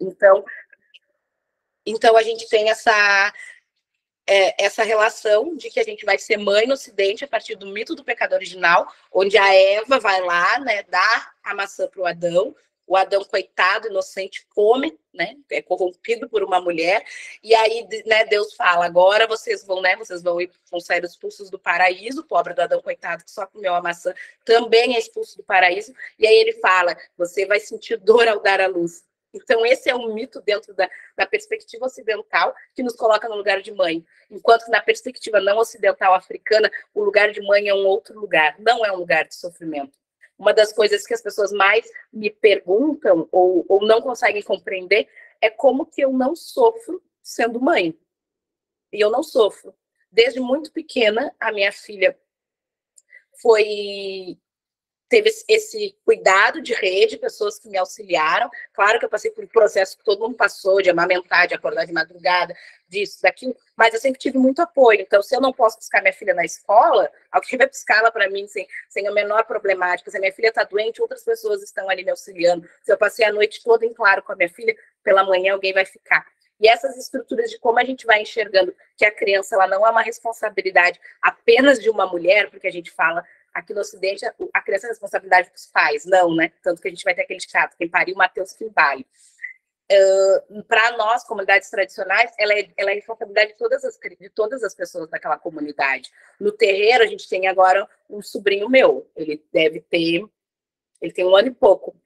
Então a gente tem essa relação de que a gente vai ser mãe no Ocidente a partir do mito do pecado original, onde a Eva vai lá, né, dar a maçã para o Adão, coitado, inocente, come, né, é corrompido por uma mulher, e aí, né, Deus fala, agora vocês vão sair expulsos do paraíso, o pobre do Adão, coitado, que só comeu a maçã, também é expulso do paraíso, e aí ele fala, você vai sentir dor ao dar à luz. Então, esse é um mito dentro da perspectiva ocidental que nos coloca no lugar de mãe. Enquanto na perspectiva não ocidental africana, o lugar de mãe é um outro lugar, não é um lugar de sofrimento. Uma das coisas que as pessoas mais me perguntam ou não conseguem compreender é como que eu não sofro sendo mãe. E eu não sofro. Desde muito pequena, a minha filha teve esse cuidado de rede, pessoas que me auxiliaram. Claro que eu passei por um processo que todo mundo passou, de amamentar, de acordar de madrugada, disso, daquilo, mas eu sempre tive muito apoio. Então, se eu não posso buscar minha filha na escola, alguém vai buscá-la para mim sem a menor problemática. Se a minha filha está doente, outras pessoas estão ali me auxiliando. Se eu passei a noite toda em claro com a minha filha, pela manhã alguém vai ficar. E essas estruturas de como a gente vai enxergando que a criança ela não é uma responsabilidade apenas de uma mulher, porque a gente fala aqui no Ocidente, a criança é a responsabilidade dos pais. Não, né? Tanto que a gente vai ter aquele chato, quem pariu, Mateus que vale. Para nós, comunidades tradicionais, ela é responsabilidade de todas as pessoas daquela comunidade. No terreiro, a gente tem agora um sobrinho meu. Ele tem 1 ano e pouco.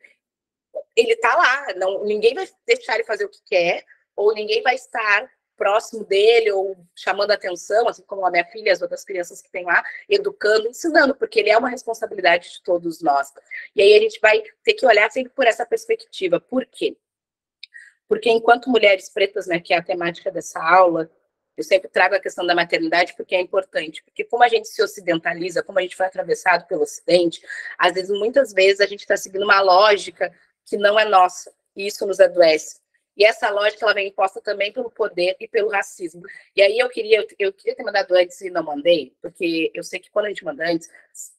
Ele está lá, ninguém vai deixar ele fazer o que quer, ou ninguém vai estar próximo dele, ou chamando atenção, assim como a minha filha e as outras crianças que tem lá, educando, ensinando, porque ele é uma responsabilidade de todos nós. E aí a gente vai ter que olhar sempre por essa perspectiva. Por quê? Porque enquanto mulheres pretas, né, que é a temática dessa aula, eu sempre trago a questão da maternidade porque é importante, porque como a gente se ocidentaliza, como a gente foi atravessado pelo Ocidente, às vezes, muitas vezes, a gente está seguindo uma lógica que não é nossa, e isso nos adoece. E essa lógica ela vem imposta também pelo poder e pelo racismo. E aí eu queria ter mandado antes e não mandei, porque eu sei que quando a gente manda antes,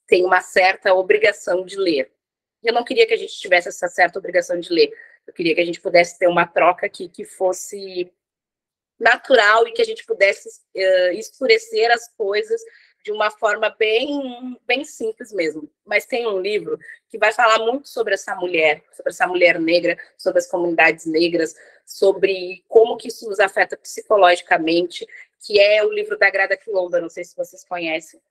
tem uma certa obrigação de ler. E eu não queria que a gente tivesse essa certa obrigação de ler. Eu queria que a gente pudesse ter uma troca aqui que fosse natural e que a gente pudesse escurecer as coisas de uma forma bem, bem simples mesmo. Mas tem um livro que vai falar muito sobre essa mulher negra, sobre as comunidades negras, sobre como que isso nos afeta psicologicamente, que é o livro da Grada Quilomba, não sei se vocês conhecem,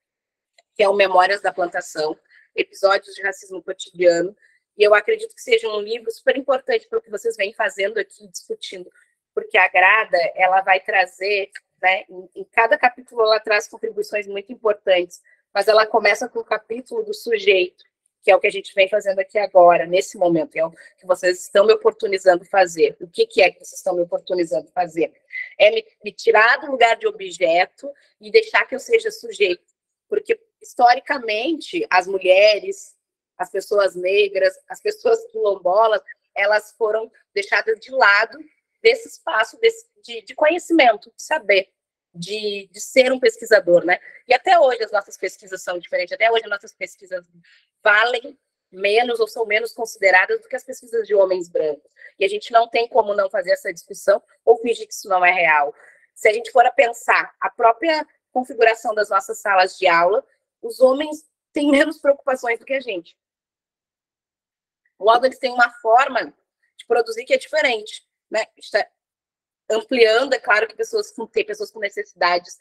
que é o Memórias da Plantação, Episódios de Racismo Cotidiano, e eu acredito que seja um livro super importante para o que vocês vêm fazendo aqui, discutindo, porque a Grada, ela vai trazer, né, em cada capítulo ela traz contribuições muito importantes, mas ela começa com o capítulo do sujeito, que é o que a gente vem fazendo aqui agora, nesse momento, é o que vocês estão me oportunizando fazer. O que é que vocês estão me oportunizando fazer? É me tirar do lugar de objeto e deixar que eu seja sujeito, porque, historicamente, as mulheres, as pessoas negras, as pessoas quilombolas, elas foram deixadas de lado desse espaço de conhecimento, de saber, de ser um pesquisador, né? E até hoje as nossas pesquisas são diferentes, até hoje as nossas pesquisas valem menos ou são menos consideradas do que as pesquisas de homens brancos. E a gente não tem como não fazer essa discussão ou fingir que isso não é real. Se a gente for a pensar a própria configuração das nossas salas de aula, os homens têm menos preocupações do que a gente. Logo, eles têm uma forma de produzir que é diferente, né? Está ampliando, é claro que tem pessoas com necessidades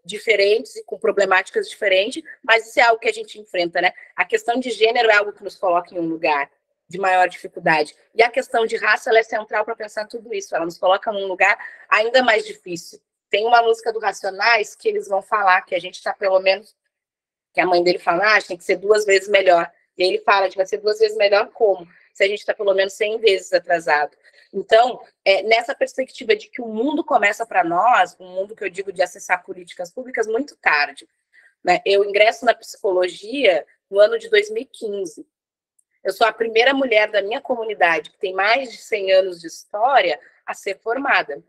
diferentes e com problemáticas diferentes, mas isso é algo que a gente enfrenta, né? A questão de gênero é algo que nos coloca em um lugar de maior dificuldade. E a questão de raça, ela é central para pensar tudo isso. Ela nos coloca num lugar ainda mais difícil. Tem uma música do Racionais que eles vão falar que a gente está, pelo menos, que a mãe dele fala, tem que ser 2 vezes melhor. E ele fala, a gente vai ser 2 vezes melhor como? Se a gente está pelo menos 100 vezes atrasado. Então, nessa perspectiva de que o mundo começa para nós, um mundo que eu digo de acessar políticas públicas muito tarde, né? Eu ingresso na psicologia no ano de 2015. Eu sou a primeira mulher da minha comunidade que tem mais de 100 anos de história a ser formada.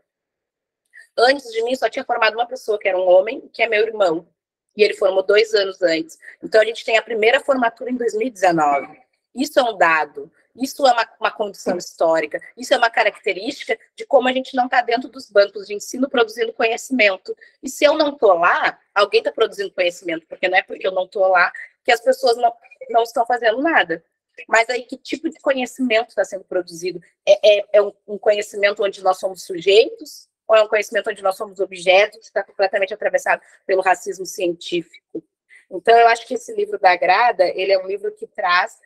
Antes de mim, só tinha formado uma pessoa, que era um homem, que é meu irmão. E ele formou 2 anos antes. Então, a gente tem a primeira formatura em 2019. Isso é um dado. Isso é uma condição histórica, isso é uma característica de como a gente não está dentro dos bancos de ensino produzindo conhecimento. E se eu não estou lá, alguém está produzindo conhecimento, porque não é porque eu não estou lá que as pessoas não estão fazendo nada. Mas aí, que tipo de conhecimento está sendo produzido? É um conhecimento onde nós somos sujeitos, ou é um conhecimento onde nós somos objetos, que está completamente atravessado pelo racismo científico? Então, eu acho que esse livro da Grada, ele é um livro que traz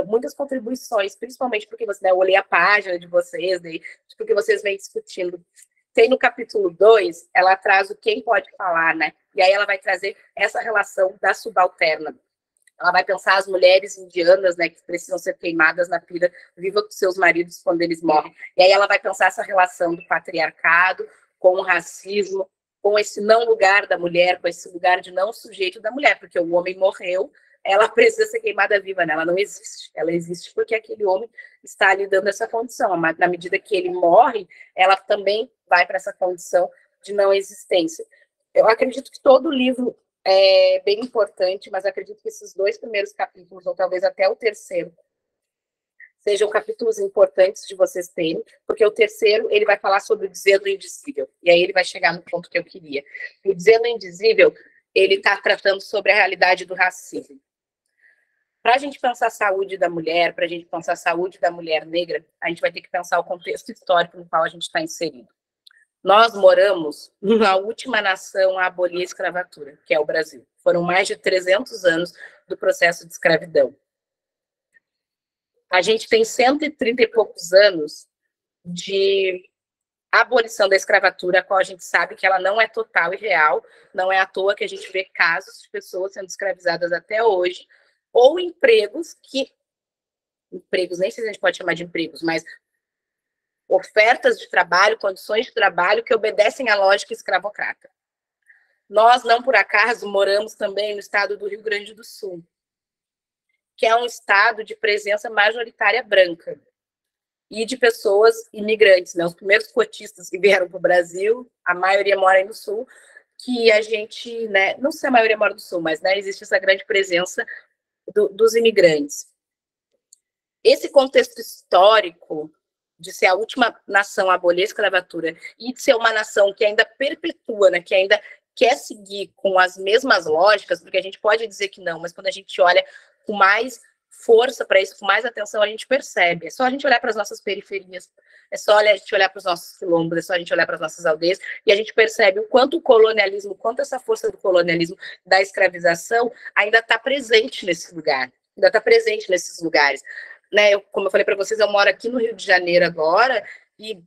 muitas contribuições, principalmente porque você, né, eu olhei a página de vocês, né, porque vocês vêm discutindo. Tem no capítulo 2, ela traz o quem pode falar, né? E aí ela vai trazer essa relação da subalterna. Ela vai pensar as mulheres indianas, né, que precisam ser queimadas na pira viva com seus maridos quando eles morrem. E aí ela vai pensar essa relação do patriarcado com o racismo, com esse não lugar da mulher, com esse lugar de não sujeito da mulher, porque o homem morreu, ela precisa ser queimada viva, né? Ela não existe. Ela existe porque aquele homem está ali dando essa condição. Mas na medida que ele morre, ela também vai para essa condição de não existência. Eu acredito que todo livro é bem importante, mas acredito que esses 2 primeiros capítulos, ou talvez até o terceiro, sejam capítulos importantes de vocês terem, porque o terceiro, ele vai falar sobre o Dizendo Indizível, e aí ele vai chegar no ponto que eu queria. O Dizendo Indizível, ele está tratando sobre a realidade do racismo. Para a gente pensar a saúde da mulher, para a gente pensar a saúde da mulher negra, a gente vai ter que pensar o contexto histórico no qual a gente está inserido. Nós moramos na última nação a abolir a escravatura, que é o Brasil. Foram mais de 300 anos do processo de escravidão. A gente tem 130 e poucos anos de abolição da escravatura, a qual a gente sabe que ela não é total e real, não é à toa que a gente vê casos de pessoas sendo escravizadas até hoje, ou empregos, nem sei se a gente pode chamar de empregos, mas ofertas de trabalho, condições de trabalho que obedecem à lógica escravocrata. Nós, não por acaso, moramos também no estado do Rio Grande do Sul, que é um estado de presença majoritária branca e de pessoas imigrantes, né? Os primeiros cotistas que vieram para o Brasil, a maioria mora aí no Sul, que a gente, né, não sei se a maioria mora no Sul, mas, né, existe essa grande presença dos imigrantes. Esse contexto histórico de ser a última nação a abolir a escravatura e de ser uma nação que ainda perpetua, né, que ainda quer seguir com as mesmas lógicas, porque a gente pode dizer que não, mas quando a gente olha com mais força para isso, com mais atenção, a gente percebe. É só a gente olhar para as nossas periferias, é só a gente olhar para os nossos quilombos, é só a gente olhar para as nossas aldeias, e a gente percebe o quanto o colonialismo, quanto essa força do colonialismo, da escravização, ainda está presente nesse lugar, ainda está presente nesses lugares. Né, como eu falei para vocês, eu moro aqui no Rio de Janeiro agora, e,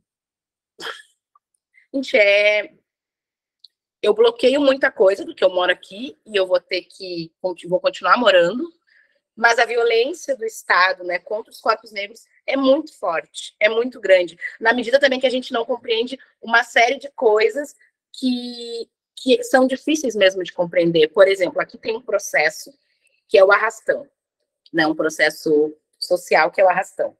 gente, eu bloqueio muita coisa, porque eu moro aqui, e eu vou continuar morando, mas a violência do Estado, né, contra os corpos negros é muito forte, é muito grande, na medida também que a gente não compreende uma série de coisas que são difíceis mesmo de compreender. Por exemplo, aqui tem um processo que é o arrastão, né, um processo social que é o arrastão.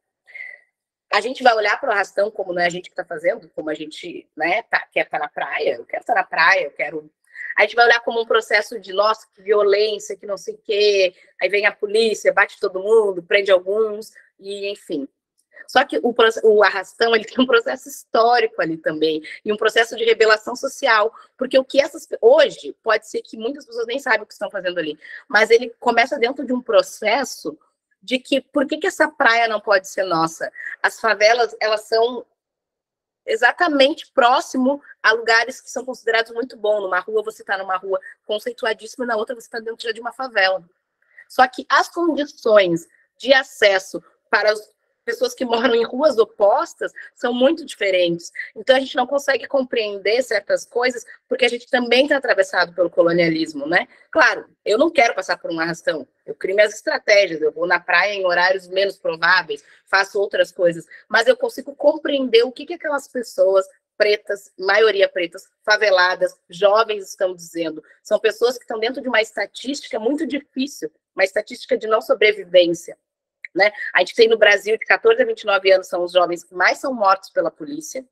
A gente vai olhar para o arrastão como não é a gente que está fazendo, como a gente, né, quer estar na praia, eu quero estar na praia, eu quero... A gente vai olhar como um processo de, nossa, que violência, que não sei o quê, aí vem a polícia, bate todo mundo, prende alguns, e enfim. Só que o arrastão, ele tem um processo histórico ali também, e um processo de rebelação social, porque hoje, pode ser que muitas pessoas nem saibam o que estão fazendo ali, mas ele começa dentro de um processo de que, por que essa praia não pode ser nossa? As favelas, elas são exatamente próximo a lugares que são considerados muito bons. Numa rua, você está numa rua conceituadíssima, e na outra você está dentro de uma favela. Só que as condições de acesso para as pessoas que moram em ruas opostas são muito diferentes. Então, a gente não consegue compreender certas coisas porque a gente também está atravessado pelo colonialismo, né? Claro, eu não quero passar por um arrastão. Eu crio minhas estratégias, eu vou na praia em horários menos prováveis, faço outras coisas, mas eu consigo compreender o que aquelas pessoas pretas, maioria pretas, faveladas, jovens estão dizendo. São pessoas que estão dentro de uma estatística muito difícil, uma estatística de não sobrevivência. Né? A gente tem no Brasil, de 14 a 29 anos, são os jovens que mais são mortos pela polícia,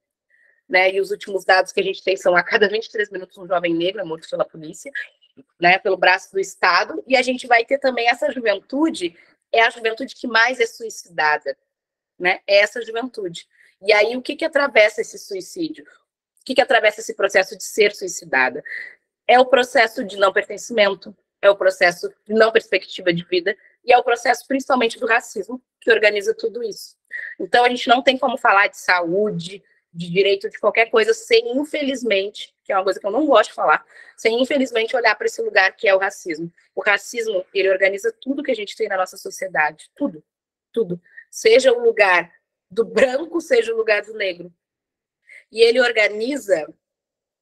né? E os últimos dados que a gente tem são a cada 23 minutos um jovem negro é morto pela polícia, né? Pelo braço do Estado, e a gente vai ter também essa juventude, é a juventude que mais é suicidada. né? É essa juventude. E aí, o que atravessa esse suicídio? O que atravessa esse processo de ser suicidada? É o processo de não pertencimento, é o processo de não perspectiva de vida, e é o processo principalmente do racismo que organiza tudo isso. Então, a gente não tem como falar de saúde, de direito de qualquer coisa, sem, infelizmente, que é uma coisa que eu não gosto de falar, sem, infelizmente, olhar para esse lugar que é o racismo. O racismo, ele organiza tudo que a gente tem na nossa sociedade, tudo, tudo. Seja o lugar do branco, seja o lugar do negro. E ele organiza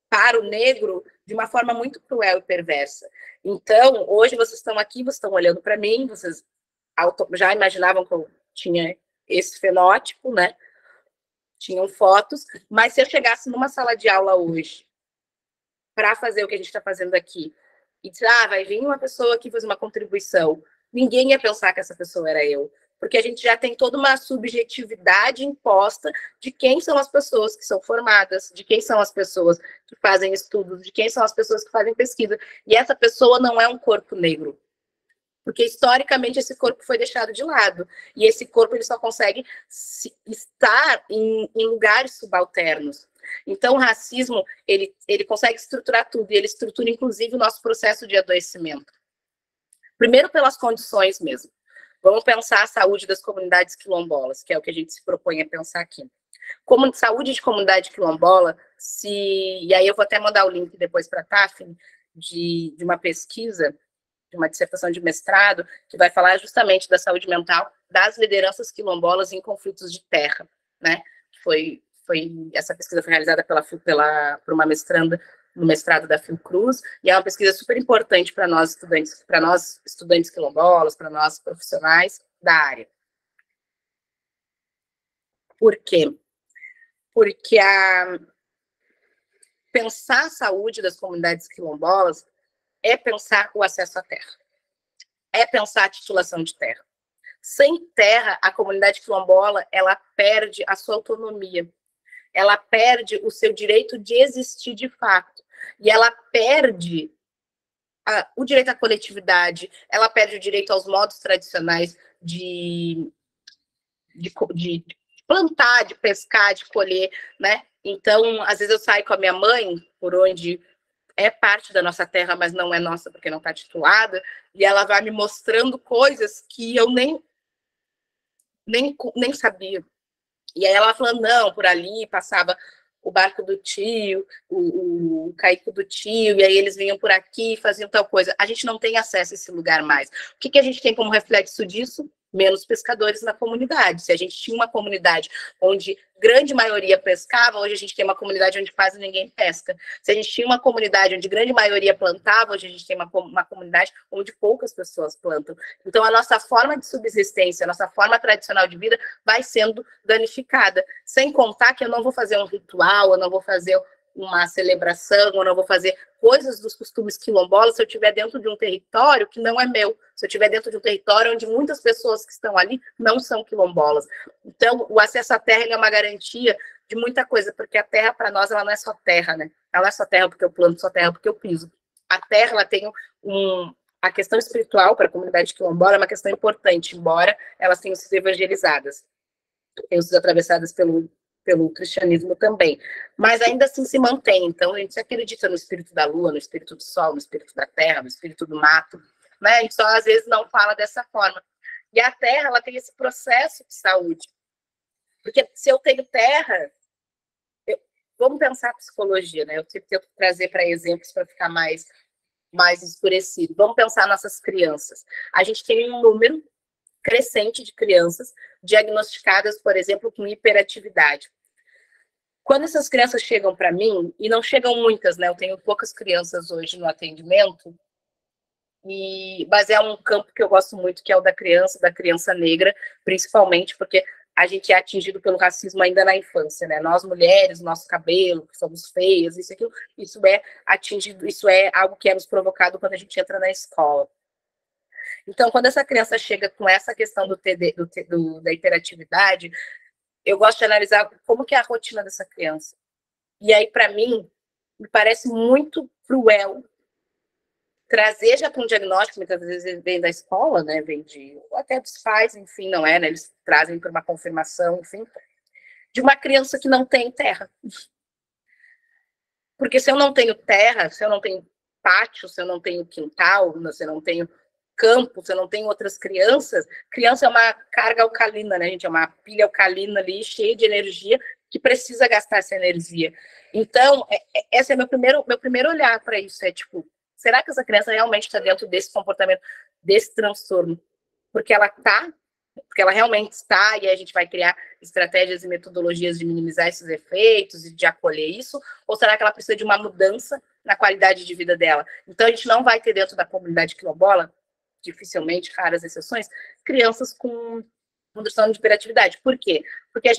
para o negro de uma forma muito cruel e perversa. Então, hoje vocês estão aqui, vocês estão olhando para mim, vocês já imaginavam que eu tinha esse fenótipo, né? Tinham fotos, mas se eu chegasse numa sala de aula hoje para fazer o que a gente está fazendo aqui, e dizer, vai vir uma pessoa aqui fazer uma contribuição, ninguém ia pensar que essa pessoa era eu, porque a gente já tem toda uma subjetividade imposta de quem são as pessoas que são formadas, de quem são as pessoas que fazem estudos, de quem são as pessoas que fazem pesquisa. E essa pessoa não é um corpo negro, porque historicamente esse corpo foi deixado de lado. E esse corpo ele só consegue estar em lugares subalternos. Então, o racismo, ele consegue estruturar tudo, e ele estrutura, inclusive, o nosso processo de adoecimento. Primeiro, pelas condições mesmo. Vamos pensar a saúde das comunidades quilombolas, que é o que a gente se propõe a pensar aqui. Como saúde de comunidade quilombola, e aí eu vou até mandar o link depois para a Tafne, de uma pesquisa, de uma dissertação de mestrado, que vai falar justamente da saúde mental das lideranças quilombolas em conflitos de terra, né? Essa pesquisa foi realizada por uma mestranda no mestrado da Fiocruz, e é uma pesquisa super importante para nós estudantes quilombolas, para nós profissionais da área. Por quê? Porque pensar a saúde das comunidades quilombolas é pensar o acesso à terra, é pensar a titulação de terra. Sem terra, a comunidade quilombola, ela perde a sua autonomia, ela perde o seu direito de existir de fato, e ela perde o direito à coletividade, ela perde o direito aos modos tradicionais de plantar, de pescar, de colher, né? Então, às vezes eu saio com a minha mãe, por onde é parte da nossa terra, mas não é nossa porque não está titulada, e ela vai me mostrando coisas que eu nem sabia. E aí ela falando, não, por ali passava o barco do tio, o caico do tio, e aí eles vinham por aqui e faziam tal coisa. A gente não tem acesso a esse lugar mais. O que a gente tem como reflexo disso? Menos pescadores na comunidade. Se a gente tinha uma comunidade onde grande maioria pescava, hoje a gente tem uma comunidade onde quase ninguém pesca. Se a gente tinha uma comunidade onde grande maioria plantava, hoje a gente tem uma comunidade onde poucas pessoas plantam. Então, a nossa forma de subsistência, a nossa forma tradicional de vida vai sendo danificada. Sem contar que eu não vou fazer um ritual, eu não vou fazer uma celebração, ou não vou fazer coisas dos costumes quilombolas se eu estiver dentro de um território que não é meu, se eu estiver dentro de um território onde muitas pessoas que estão ali não são quilombolas. Então, o acesso à terra é uma garantia de muita coisa, porque a terra, para nós, ela não é só terra, né? Ela não é só terra porque eu planto, só terra porque eu piso. A terra, ela tem a questão espiritual para a comunidade quilombola é uma questão importante, embora elas tenham sido evangelizadas, tenham sido atravessadas pelo cristianismo também, mas ainda assim se mantém. Então, a gente acredita no espírito da lua, no espírito do sol, no espírito da terra, no espírito do mato, né? A gente só, às vezes, não fala dessa forma. E a terra, ela tem esse processo de saúde. Porque se eu tenho terra, vamos pensar a psicologia, né? Eu tento trazer para exemplos para ficar mais escurecido. Vamos pensar nossas crianças. A gente tem um número crescente de crianças diagnosticadas, por exemplo, com hiperatividade. Quando essas crianças chegam para mim, e não chegam muitas, né? Eu tenho poucas crianças hoje no atendimento, mas é um campo que eu gosto muito, que é o da criança negra, principalmente porque a gente é atingido pelo racismo ainda na infância, né? Nós mulheres, nosso cabelo, que somos feias, isso é atingido, isso é algo que é nos provocado quando a gente entra na escola. Então, quando essa criança chega com essa questão da hiperatividade, eu gosto de analisar como que é a rotina dessa criança. E aí, para mim, me parece muito cruel trazer já para um diagnóstico, muitas vezes vem da escola, né, vem ou até dos pais, enfim, não é, né, eles trazem para uma confirmação, enfim, de uma criança que não tem terra. Porque se eu não tenho terra, se eu não tenho pátio, se eu não tenho quintal, se eu não tenho campo, se eu não tenho outras crianças, criança é uma carga alcalina, né, gente? É uma pilha alcalina ali, cheia de energia, que precisa gastar essa energia. Então, esse é meu primeiro olhar para isso, é tipo, será que essa criança realmente está dentro desse comportamento, desse transtorno? Porque ela realmente está, e a gente vai criar estratégias e metodologias de minimizar esses efeitos e de acolher isso, ou será que ela precisa de uma mudança na qualidade de vida dela? Então, a gente não vai ter dentro da comunidade quilombola, dificilmente, raras exceções, crianças com transtorno de hiperatividade. Por quê? Porque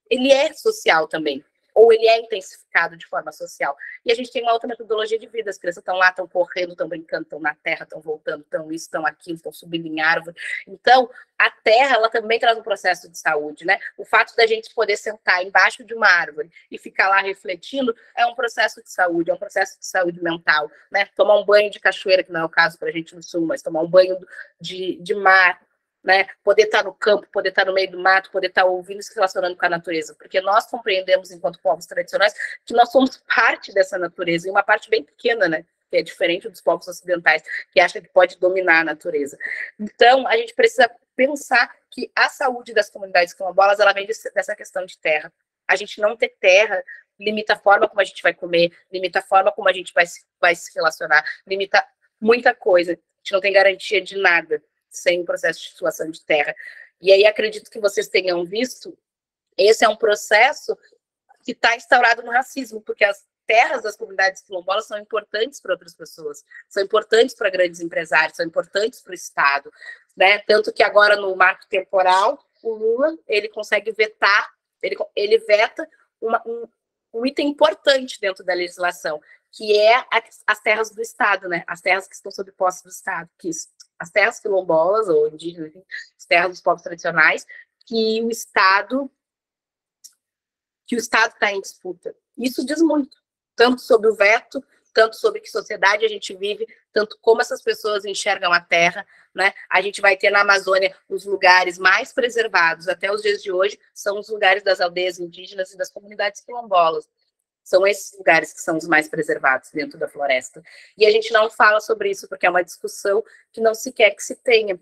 ele é social também, ou ele é intensificado de forma social. E a gente tem uma outra metodologia de vida, as crianças estão lá, estão correndo, estão brincando, estão na terra, estão voltando, estão isso, estão aquilo, estão subindo em árvore. Então, a terra, ela também traz um processo de saúde, né? O fato da gente poder sentar embaixo de uma árvore e ficar lá refletindo é um processo de saúde, é um processo de saúde mental, né? Tomar um banho de cachoeira, que não é o caso para a gente no sul, mas tomar um banho de mar, né? Poder estar no campo, poder estar no meio do mato, poder estar ouvindo e se relacionando com a natureza, porque nós compreendemos, enquanto povos tradicionais, que nós somos parte dessa natureza, e uma parte bem pequena, né? Que é diferente dos povos ocidentais, que acham que pode dominar a natureza. Então, a gente precisa pensar que a saúde das comunidades quilombolas, ela vem dessa questão de terra. A gente não ter terra limita a forma como a gente vai comer, limita a forma como a gente vai se relacionar, limita muita coisa. A gente não tem garantia de nada sem o processo de titulação de terra. E aí acredito que vocês tenham visto, esse é um processo que está instaurado no racismo, porque as terras das comunidades quilombolas são importantes para outras pessoas, são importantes para grandes empresários, são importantes para o Estado, né? Tanto que agora no marco temporal, o Lula, ele consegue vetar, ele veta um item importante dentro da legislação, que é as terras do Estado, né? As terras que estão sob posse do Estado, as terras quilombolas, ou indígenas, as terras dos povos tradicionais, que o Estado está em disputa. Isso diz muito, tanto sobre o veto, tanto sobre que sociedade a gente vive, tanto como essas pessoas enxergam a terra, né? A gente vai ter na Amazônia os lugares mais preservados, até os dias de hoje, são os lugares das aldeias indígenas e das comunidades quilombolas. São esses lugares que são os mais preservados dentro da floresta. E a gente não fala sobre isso, porque é uma discussão que não se quer que se tenha.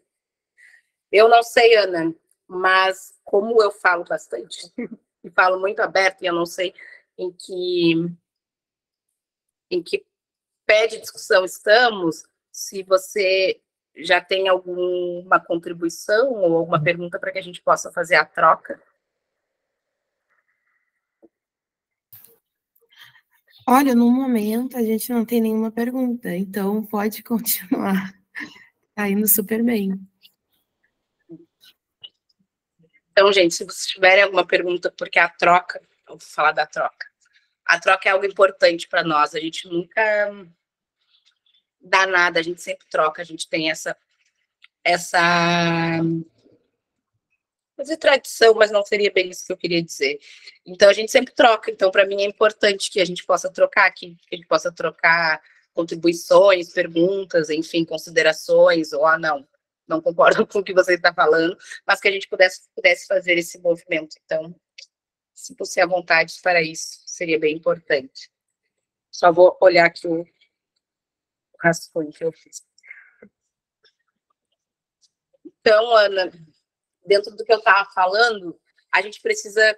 Eu não sei, Ana, mas como eu falo bastante, e falo muito aberto, e eu não sei em que pé de discussão estamos, se você já tem alguma contribuição ou alguma pergunta para que a gente possa fazer a troca. Olha, no momento a gente não tem nenhuma pergunta, então pode continuar. Tá indo super bem. Então, gente, se vocês tiverem alguma pergunta, porque a troca, eu vou falar da troca. A troca é algo importante para nós, a gente nunca dá nada, a gente sempre troca, a gente tem essa vou dizer tradição, mas não seria bem isso que eu queria dizer. Então, a gente sempre troca. Então, para mim, é importante que a gente possa trocar aqui, que a gente possa trocar contribuições, perguntas, enfim, considerações, ou, não concordo com o que você está falando, mas que a gente pudesse fazer esse movimento. Então, se você à vontade para isso, seria bem importante. Só vou olhar aqui o rascunho que eu fiz. Então, Ana, dentro do que eu estava falando, a gente precisa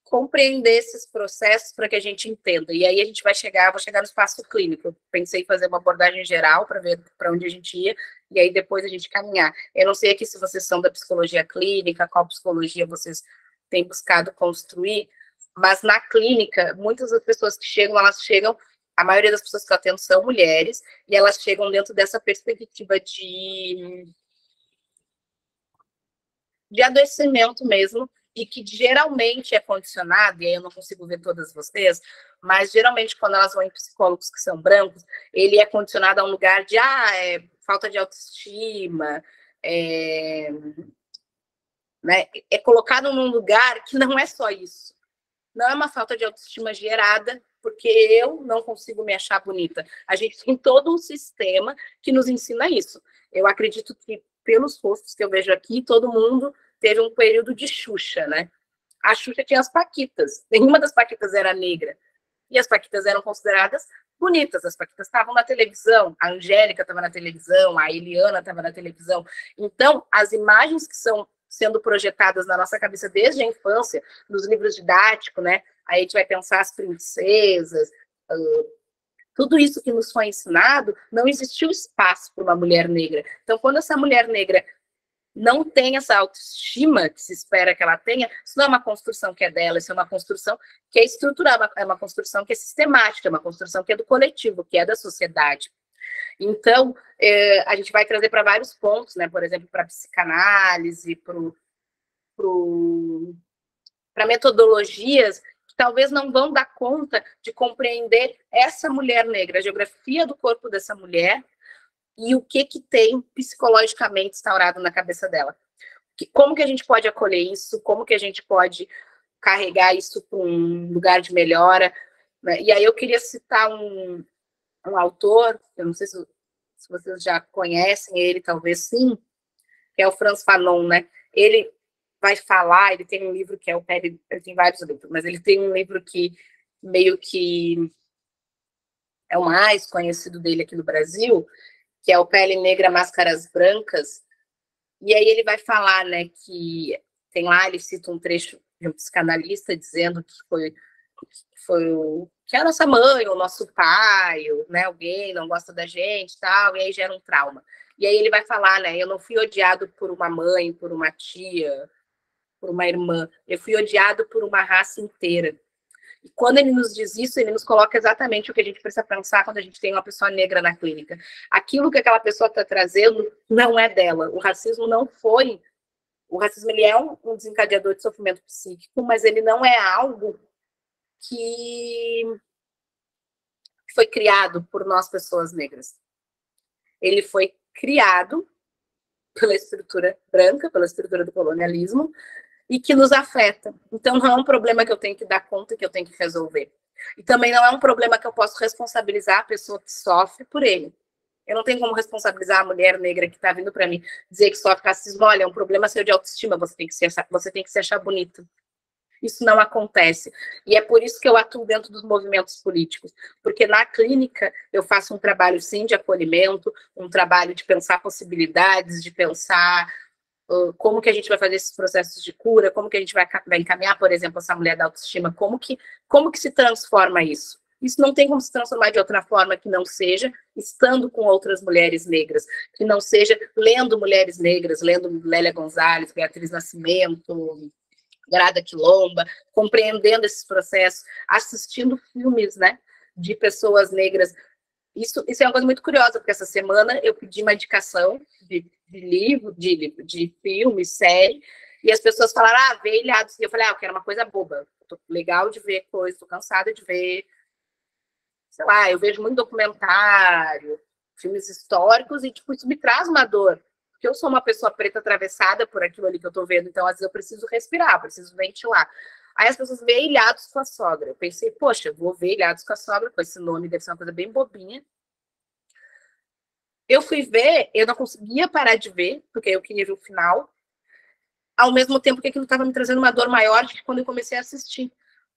compreender esses processos para que a gente entenda. E aí a gente vou chegar no espaço clínico. Eu pensei em fazer uma abordagem geral para ver para onde a gente ia, e aí depois a gente caminhar. Eu não sei aqui se vocês são da psicologia clínica, qual psicologia vocês têm buscado construir, mas na clínica, muitas das pessoas que chegam, a maioria das pessoas que eu atendo são mulheres, e elas chegam dentro dessa perspectiva de adoecimento mesmo, e que geralmente é condicionado, e aí eu não consigo ver todas vocês, mas geralmente quando elas vão em psicólogos que são brancos, ele é condicionado a um lugar de falta de autoestima, né, é colocado num lugar que não é só isso. Não é uma falta de autoestima gerada porque eu não consigo me achar bonita. A gente tem todo um sistema que nos ensina isso. Eu acredito que, pelos rostos que eu vejo aqui, todo mundo teve um período de Xuxa, né? A Xuxa tinha as paquitas. Nenhuma das paquitas era negra. E as paquitas eram consideradas bonitas. As paquitas estavam na televisão. A Angélica estava na televisão, a Eliana estava na televisão. Então, as imagens que são sendo projetadas na nossa cabeça desde a infância, nos livros didáticos, né? Aí a gente vai pensar as princesas, tudo isso que nos foi ensinado, não existiu espaço para uma mulher negra. Então, quando essa mulher negra não tem essa autoestima que se espera que ela tenha, isso não é uma construção que é dela, isso é uma construção que é estrutural, é uma construção que é sistemática, é uma construção que é do coletivo, que é da sociedade. Então, a gente vai trazer para vários pontos, né? Por exemplo, para a psicanálise, para metodologias que talvez não vão dar conta de compreender essa mulher negra, a geografia do corpo dessa mulher, e o que tem psicologicamente instaurado na cabeça dela. Como que a gente pode acolher isso? Como que a gente pode carregar isso para um lugar de melhora? Né? E aí eu queria citar um autor, eu não sei se vocês já conhecem ele, talvez sim, que é o Frantz Fanon, né? Ele vai falar, ele tem um livro que é o Pele, ele tem vários livros, mas ele tem um livro que meio que é o mais conhecido dele aqui no Brasil, que é o Pele Negra, Máscaras Brancas, e aí ele vai falar, né, que tem lá, ele cita um trecho de um psicanalista dizendo que que é a nossa mãe, o nosso pai, né, alguém não gosta da gente, tal, e aí gera um trauma. E aí ele vai falar, né, eu não fui odiado por uma mãe, por uma tia, por uma irmã, eu fui odiado por uma raça inteira. E quando ele nos diz isso, ele nos coloca exatamente o que a gente precisa pensar quando a gente tem uma pessoa negra na clínica. Aquilo que aquela pessoa está trazendo não é dela. O racismo não foi... O racismo ele é um desencadeador de sofrimento psíquico, mas ele não é algo que foi criado por nós, pessoas negras. Ele foi criado pela estrutura branca, pela estrutura do colonialismo, e que nos afeta. Então, não é um problema que eu tenho que dar conta, que eu tenho que resolver. E também não é um problema que eu posso responsabilizar a pessoa que sofre por ele. Eu não tenho como responsabilizar a mulher negra que está vindo para mim dizer que sofre racismo. Olha, é um problema seu de autoestima, você tem que se achar bonito. Isso não acontece. E é por isso que eu atuo dentro dos movimentos políticos. Porque na clínica eu faço um trabalho, sim, de acolhimento, um trabalho de pensar possibilidades, de pensar como que a gente vai fazer esses processos de cura, como que a gente vai encaminhar, por exemplo, essa mulher da autoestima, como que se transforma isso? Isso não tem como se transformar de outra forma que não seja estando com outras mulheres negras, que não seja lendo mulheres negras, lendo Lélia Gonzalez, Beatriz Nascimento, Grada Quilomba, compreendendo esses processos, assistindo filmes, né, de pessoas negras. Isso é uma coisa muito curiosa, porque essa semana eu pedi uma indicação de livro, de filme, série, e as pessoas falaram, vê Ilhados. E eu falei, eu quero uma coisa boba. Tô legal de ver coisa, tô cansada de ver. Sei lá, eu vejo muito documentário, filmes históricos, e tipo, isso me traz uma dor. Porque eu sou uma pessoa preta atravessada por aquilo ali que eu tô vendo, então às vezes eu preciso respirar, preciso ventilar. Aí as pessoas veem Ilhados com a Sogra. Eu pensei, poxa, vou ver Ilhados com a Sogra, com esse nome, deve ser uma coisa bem bobinha. Eu fui ver, eu não conseguia parar de ver, porque eu queria ver o final, ao mesmo tempo que aquilo estava me trazendo uma dor maior de quando eu comecei a assistir.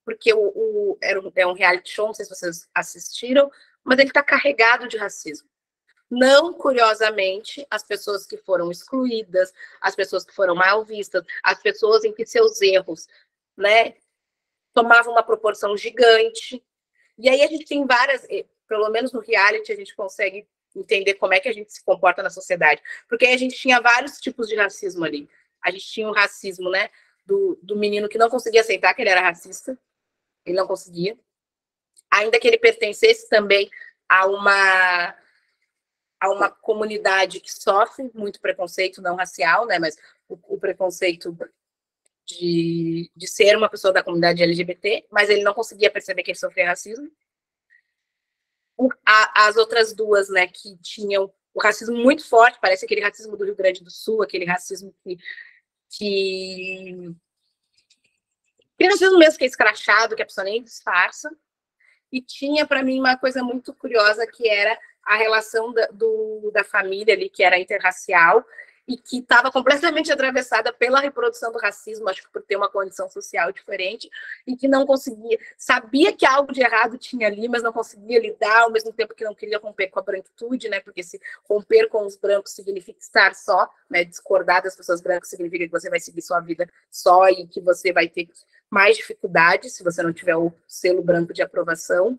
Porque é um reality show, não sei se vocês assistiram, mas ele está carregado de racismo. Não, curiosamente, as pessoas que foram excluídas, as pessoas que foram mal vistas, as pessoas em que seus erros, né, tomavam uma proporção gigante. E aí a gente tem várias, pelo menos no reality, a gente consegue entender como é que a gente se comporta na sociedade. Porque aí a gente tinha vários tipos de racismo ali. A gente tinha o racismo, né, do menino que não conseguia aceitar que ele era racista. Ele não conseguia. Ainda que ele pertencesse também a uma comunidade que sofre muito preconceito não racial, né, mas o preconceito de ser uma pessoa da comunidade LGBT, mas ele não conseguia perceber que ele sofria racismo. As outras duas, né, que tinham o racismo muito forte, parece aquele racismo do Rio Grande do Sul, aquele racismo aquele racismo mesmo que é escrachado, que a pessoa nem disfarça. e tinha para mim uma coisa muito curiosa, que era a relação da família ali, que era interracial, e que estava completamente atravessada pela reprodução do racismo, acho que por ter uma condição social diferente, e que não conseguia, sabia que algo de errado tinha ali, mas não conseguia lidar, ao mesmo tempo que não queria romper com a branquitude, né, porque se romper com os brancos significa estar só, né, discordar das pessoas brancas significa que você vai seguir sua vida só e que você vai ter mais dificuldades se você não tiver o selo branco de aprovação.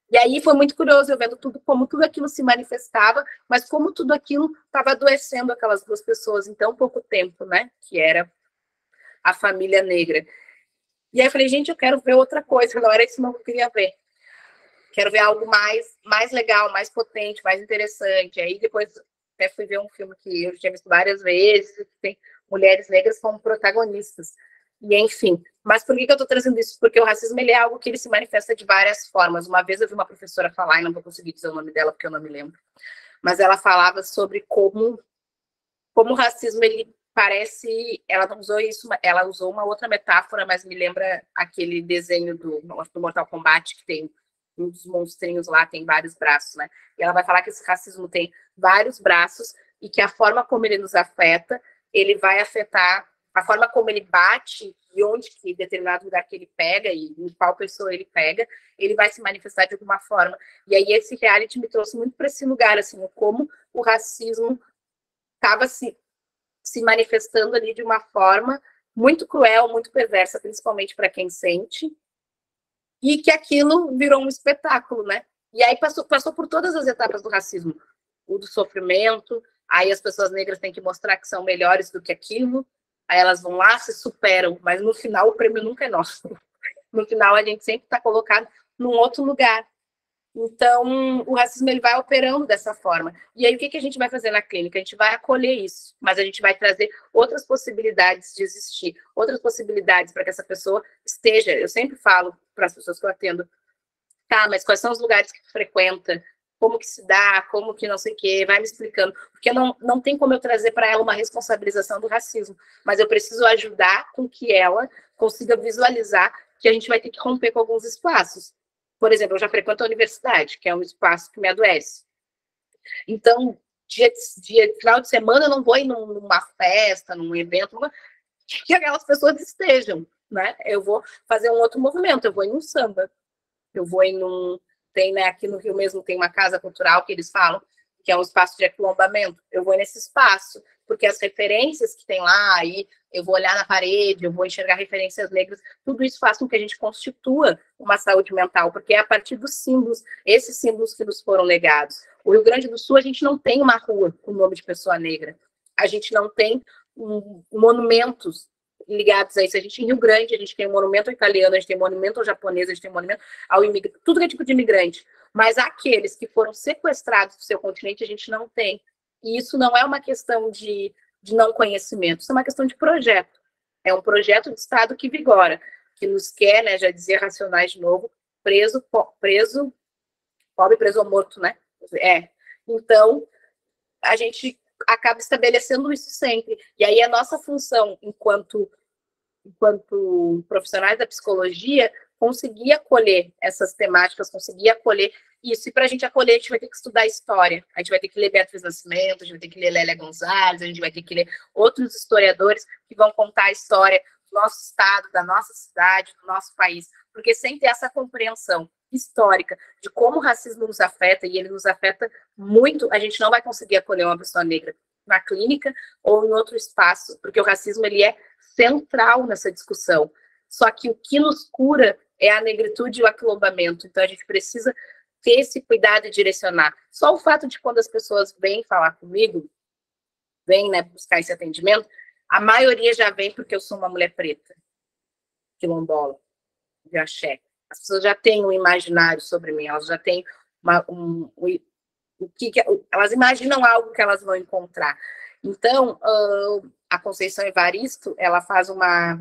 E aí foi muito curioso eu vendo como tudo aquilo se manifestava, mas como tudo aquilo estava adoecendo aquelas duas pessoas em tão pouco tempo, né? Que era a família negra. E aí eu falei, gente, eu quero ver outra coisa, não era isso que eu queria ver. Quero ver algo mais legal, mais potente, mais interessante. Aí depois até fui ver um filme que eu tinha visto várias vezes, que tem mulheres negras como protagonistas. E enfim, mas por que eu estou trazendo isso? Porque o racismo ele é algo que ele se manifesta de várias formas. Uma vez eu vi uma professora falar, e não vou conseguir dizer o nome dela porque eu não me lembro, mas ela falava sobre como o racismo ele parece, ela não usou isso, ela usou uma outra metáfora, mas me lembra aquele desenho do Mortal Kombat, que tem um dos monstrinhos lá, tem vários braços, né? E ela vai falar que esse racismo tem vários braços e que a forma como ele nos afeta, ele vai afetar a forma como ele bate e onde que determinado lugar que ele pega e em qual pessoa ele pega, ele vai se manifestar de alguma forma. E aí esse reality me trouxe muito para esse lugar, assim, como o racismo estava se manifestando ali de uma forma muito cruel, muito perversa, principalmente para quem sente, e que aquilo virou um espetáculo, né? E aí passou por todas as etapas do racismo, o do sofrimento, aí as pessoas negras têm que mostrar que são melhores do que aquilo, aí elas vão lá, se superam, mas no final o prêmio nunca é nosso. No final a gente sempre está colocado num outro lugar. Então, o racismo ele vai operando dessa forma. E aí, o que a gente vai fazer na clínica? A gente vai acolher isso, mas a gente vai trazer outras possibilidades de existir, outras possibilidades para que essa pessoa esteja. Eu sempre falo para as pessoas que eu atendo, tá, mas quais são os lugares que tu frequenta? Como que se dá? Como que não sei o quê? Vai me explicando. Porque não tem como eu trazer para ela uma responsabilização do racismo, mas eu preciso ajudar com que ela consiga visualizar que a gente vai ter que romper com alguns espaços. Por exemplo, eu já frequento a universidade, que é um espaço que me adoece. Então, final de semana, eu não vou ir numa festa, num evento, que aquelas pessoas estejam, né? Eu vou fazer um outro movimento, eu vou em um samba, eu vou em um... Tem, né, aqui no Rio mesmo, tem uma casa cultural que eles falam que é um espaço de aquilombamento. Eu vou nesse espaço, porque as referências que tem lá, aí eu vou olhar na parede, eu vou enxergar referências negras, tudo isso faz com que a gente constitua uma saúde mental, porque é a partir dos símbolos, esses símbolos que nos foram legados. O Rio Grande do Sul, a gente não tem uma rua com o nome de pessoa negra, a gente não tem monumentos ligados a isso. A gente, em Rio Grande, a gente tem um monumento ao italiano, a gente tem um monumento ao japonês, a gente tem um monumento ao imigrante, tudo que é tipo de imigrante. Mas aqueles que foram sequestrados do seu continente, a gente não tem. E isso não é uma questão de não conhecimento, isso é uma questão de projeto. É um projeto de Estado que vigora, que nos quer, né, já dizia Racionais de novo, pobre, preso ou morto, né? Então, a gente acaba estabelecendo isso sempre. E aí a nossa função, enquanto profissionais da psicologia, conseguir acolher essas temáticas, conseguir acolher isso. E para a gente acolher, a gente vai ter que estudar história. A gente vai ter que ler Beatriz Nascimento, a gente vai ter que ler Lélia Gonzalez, a gente vai ter que ler outros historiadores que vão contar a história do nosso estado, da nossa cidade, do nosso país. Porque sem ter essa compreensão histórica de como o racismo nos afeta, e ele nos afeta muito, a gente não vai conseguir acolher uma pessoa negra na clínica ou em outro espaço, porque o racismo ele é central nessa discussão. Só que o que nos cura é a negritude e o aquilombamento. Então, a gente precisa ter esse cuidado e direcionar. Só o fato de quando as pessoas vêm falar comigo, vêm, né, buscar esse atendimento, a maioria já vem porque eu sou uma mulher preta, quilombola, de axé. As pessoas já têm um imaginário sobre mim, elas já têm elas imaginam algo que elas vão encontrar. Então, a Conceição Evaristo, ela faz a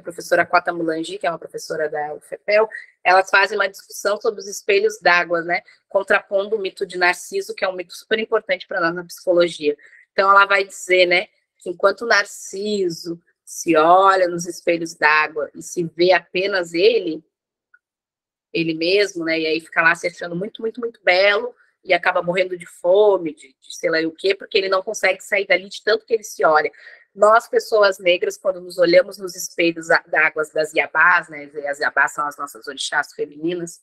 professora Cota Mulangi, que é uma professora da UFPEL, elas fazem uma discussão sobre os espelhos d'água, né, contrapondo o mito de Narciso, que é um mito super importante para nós na psicologia. Então, ela vai dizer, né, que enquanto Narciso se olha nos espelhos d'água e se vê apenas ele, ele mesmo, né? E aí fica lá se achando muito, muito, muito belo e acaba morrendo de fome, de sei lá o quê, porque ele não consegue sair dali de tanto que ele se olha. Nós, pessoas negras, quando nos olhamos nos espelhos d'águas das Iabás, né? As Iabás são as nossas orixás femininas,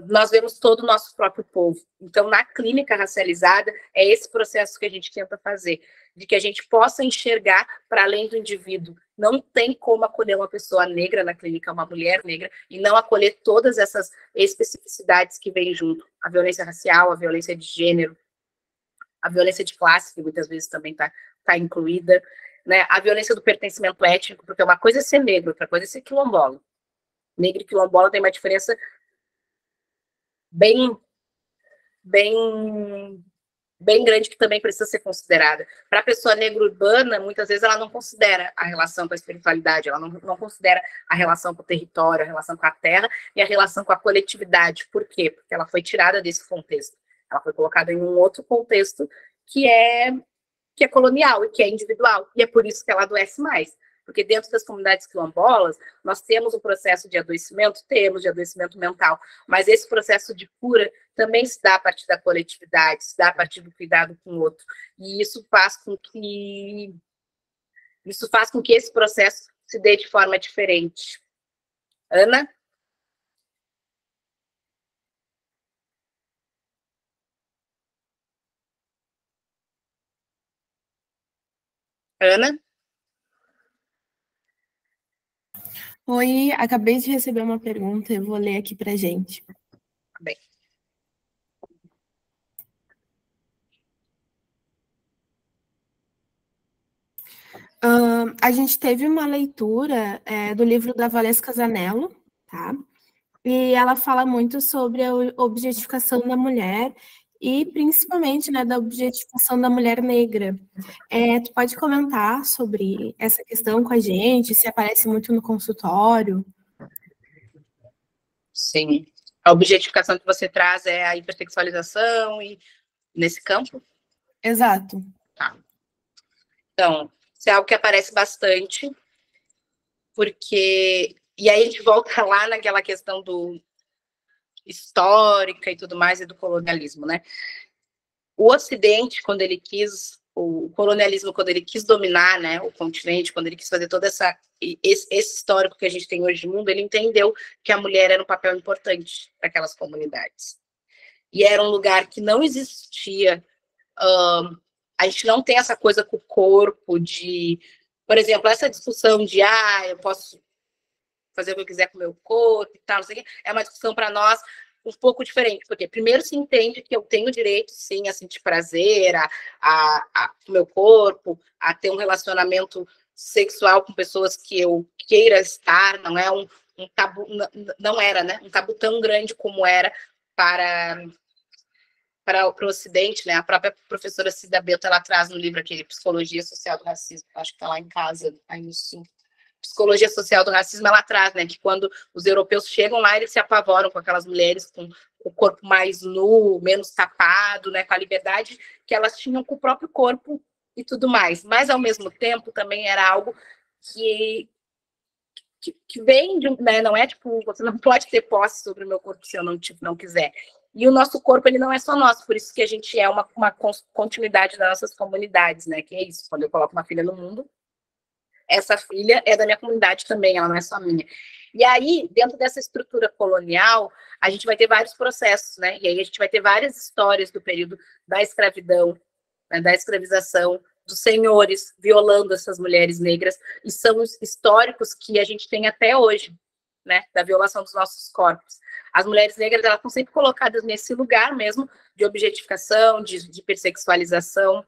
nós vemos todo o nosso próprio povo. Então, na clínica racializada, é esse processo que a gente tenta fazer, de que a gente possa enxergar para além do indivíduo. Não tem como acolher uma pessoa negra na clínica, uma mulher negra, e não acolher todas essas especificidades que vêm junto. A violência racial, a violência de gênero, a violência de classe, que muitas vezes também tá incluída, né? A violência do pertencimento étnico, porque uma coisa é ser negro, outra coisa é ser quilombola. Negro e quilombola tem uma diferença bem grande, que também precisa ser considerada. Para a pessoa negra urbana, muitas vezes ela não considera a relação com a espiritualidade, ela não considera a relação com o território, a relação com a terra e a relação com a coletividade. Por quê? Porque ela foi tirada desse contexto. Ela foi colocada em um outro contexto que é colonial e que é individual. E é por isso que ela adoece mais. Porque dentro das comunidades quilombolas, nós temos um processo de adoecimento, temos de adoecimento mental, mas esse processo de cura também se dá a partir da coletividade, se dá a partir do cuidado com o outro. E isso faz com que esse processo se dê de forma diferente. Ana? Ana? Oi, acabei de receber uma pergunta, eu vou ler aqui para gente. Bem. A gente teve uma leitura do livro da Valesca Zanello, tá? E ela fala muito sobre a objetificação da mulher e principalmente, né, da objetificação da mulher negra. Tu pode comentar sobre essa questão com a gente, se aparece muito no consultório? Sim. A objetificação que você traz é a hipersexualização e nesse campo? Exato. Tá. Então, isso é algo que aparece bastante, porque... E aí a gente volta lá naquela questão do histórica e tudo mais, e do colonialismo, né? O Ocidente, quando ele quis, o colonialismo, quando ele quis dominar, né, o continente, quando ele quis fazer todo esse histórico que a gente tem hoje no mundo, ele entendeu que a mulher era um papel importante para aquelas comunidades. E era um lugar que não existia, a gente não tem essa coisa com o corpo de, por exemplo, essa discussão de, eu posso fazer o que eu quiser com o meu corpo e tal, não sei o quê, é uma discussão para nós um pouco diferente, porque primeiro se entende que eu tenho direito, sim, a sentir prazer, com o meu corpo, a ter um relacionamento sexual com pessoas que eu queira estar, não é um tabu, não era, né, um tabu tão grande como era para o Ocidente, né? A própria professora Cida Bento, ela traz no livro aquele Psicologia Social do Racismo, acho que está lá em casa, aí no Sul. Psicologia Social do Racismo, ela traz, né, que quando os europeus chegam lá, eles se apavoram com aquelas mulheres com o corpo mais nu, menos tapado, né, com a liberdade que elas tinham com o próprio corpo e tudo mais. Mas, ao mesmo tempo, também era algo que vem de, né, não é tipo, você não pode ter posse sobre o meu corpo se eu não quiser. E o nosso corpo, ele não é só nosso, por isso que a gente é uma continuidade das nossas comunidades, né, que é isso, quando eu coloco uma filha no mundo, essa filha é da minha comunidade também, ela não é só minha. E aí, dentro dessa estrutura colonial, a gente vai ter vários processos, né, e aí a gente vai ter várias histórias do período da escravidão, né, da escravização, dos senhores violando essas mulheres negras, e são os históricos que a gente tem até hoje, né, da violação dos nossos corpos. As mulheres negras, elas estão sempre colocadas nesse lugar mesmo de objetificação, de hipersexualização,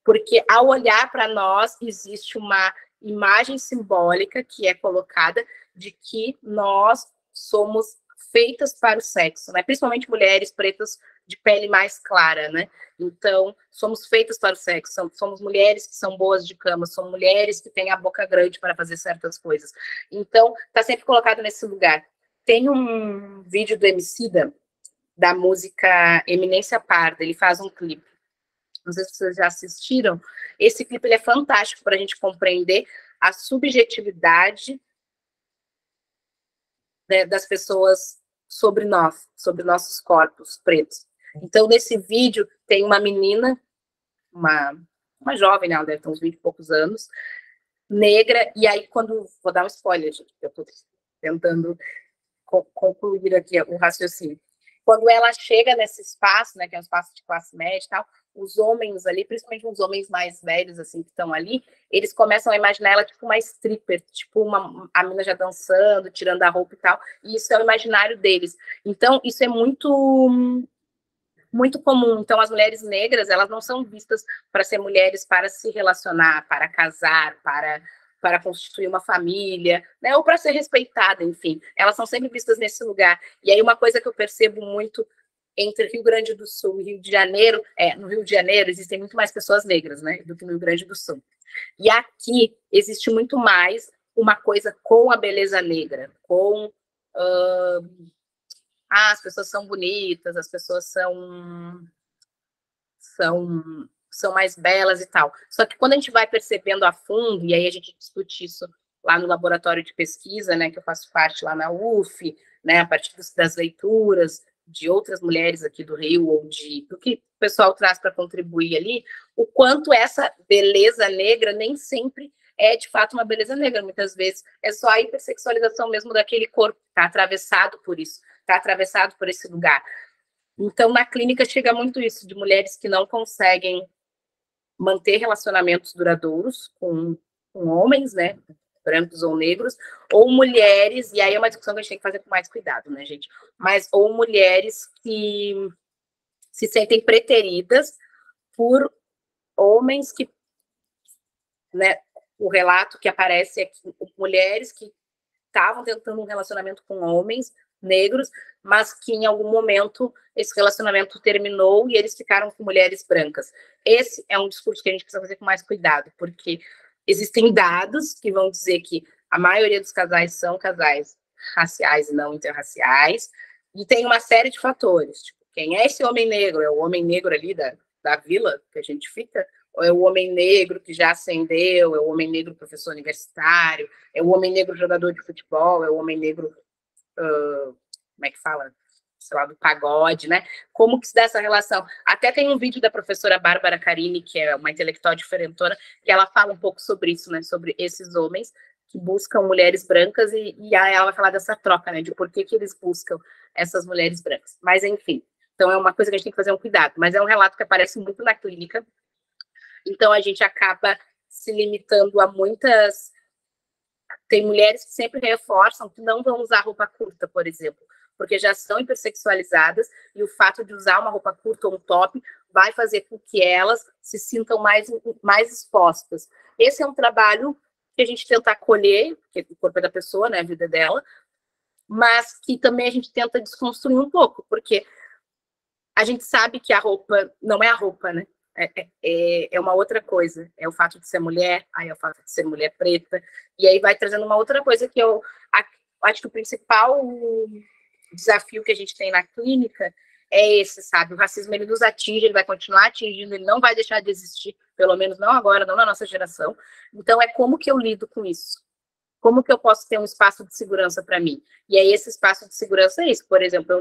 porque ao olhar para nós, existe uma imagem simbólica que é colocada de que nós somos feitas para o sexo, né? Principalmente mulheres pretas de pele mais clara, né? Então, somos feitas para o sexo, somos mulheres que são boas de cama, somos mulheres que têm a boca grande para fazer certas coisas. Então, está sempre colocado nesse lugar. Tem um vídeo do Emicida, da música Eminência Parda, ele faz um clipe. Não sei se vocês já assistiram. Esse clipe ele é fantástico para a gente compreender a subjetividade, né, das pessoas sobre nós, sobre nossos corpos pretos. Então, nesse vídeo, tem uma menina, uma jovem, né, ela deve ter uns 20 e poucos anos, negra, e aí quando... Vou dar um spoiler, gente, eu estou tentando concluir aqui o raciocínio. Quando ela chega nesse espaço, né, que é um espaço de classe média e tal, os homens ali, principalmente os homens mais velhos, assim, que estão ali, eles começam a imaginar ela tipo uma stripper, tipo a mina já dançando, tirando a roupa e tal, e isso é o imaginário deles. Então, isso é muito comum. Então, as mulheres negras, elas não são vistas para ser mulheres para se relacionar, para casar, para constituir uma família, né, ou para ser respeitada, enfim. Elas são sempre vistas nesse lugar. E aí, uma coisa que eu percebo muito entre Rio Grande do Sul e Rio de Janeiro, no Rio de Janeiro existem muito mais pessoas negras, né, do que no Rio Grande do Sul. E aqui existe muito mais uma coisa com a beleza negra, com... as pessoas são bonitas, as pessoas são mais belas e tal. Só que quando a gente vai percebendo a fundo, e aí a gente discute isso lá no laboratório de pesquisa, né, que eu faço parte lá na UF, né, a partir das leituras de outras mulheres aqui do Rio, ou do que o pessoal traz para contribuir ali, o quanto essa beleza negra nem sempre é, de fato, uma beleza negra. Muitas vezes é só a hipersexualização mesmo daquele corpo, está atravessado por isso, está atravessado por esse lugar. Então, na clínica chega muito isso, de mulheres que não conseguem manter relacionamentos duradouros com homens, né, brancos ou negros, ou mulheres, e aí é uma discussão que a gente tem que fazer com mais cuidado, né, gente, mas ou mulheres que se sentem preteridas por homens que, né, o relato que aparece é que mulheres que estavam tentando um relacionamento com homens negros, mas que em algum momento esse relacionamento terminou e eles ficaram com mulheres brancas. Esse é um discurso que a gente precisa fazer com mais cuidado, porque existem dados que vão dizer que a maioria dos casais são casais raciais e não interraciais, e tem uma série de fatores, tipo, quem é esse homem negro? É o homem negro ali da vila que a gente fica? Ou é o homem negro que já ascendeu? É o homem negro professor universitário? É o homem negro jogador de futebol? É o homem negro como é que fala? Sei lá, do pagode, né? Como que se dá essa relação? Até tem um vídeo da professora Bárbara Carini, que é uma intelectual diferentona, que ela fala um pouco sobre isso, né? Sobre esses homens que buscam mulheres brancas e aí ela vai falar dessa troca, né? De por que eles buscam essas mulheres brancas. Mas, enfim, então é uma coisa que a gente tem que fazer um cuidado. Mas é um relato que aparece muito na clínica. Então, a gente acaba se limitando a muitas... Tem mulheres que sempre reforçam que não vão usar roupa curta, por exemplo, porque já são hipersexualizadas e o fato de usar uma roupa curta ou um top vai fazer com que elas se sintam mais expostas. Esse é um trabalho que a gente tenta acolher, porque o corpo é da pessoa, né, a vida dela, mas que também a gente tenta desconstruir um pouco, porque a gente sabe que a roupa não é a roupa, né? É uma outra coisa, é o fato de ser mulher, aí é o fato de ser mulher preta, e aí vai trazendo uma outra coisa que eu acho que o principal desafio que a gente tem na clínica é esse, sabe? O racismo, ele nos atinge, ele vai continuar atingindo, ele não vai deixar de existir, pelo menos não agora, não na nossa geração. Então, é como que eu lido com isso? Como que eu posso ter um espaço de segurança para mim? E aí, esse espaço de segurança é isso. Por exemplo,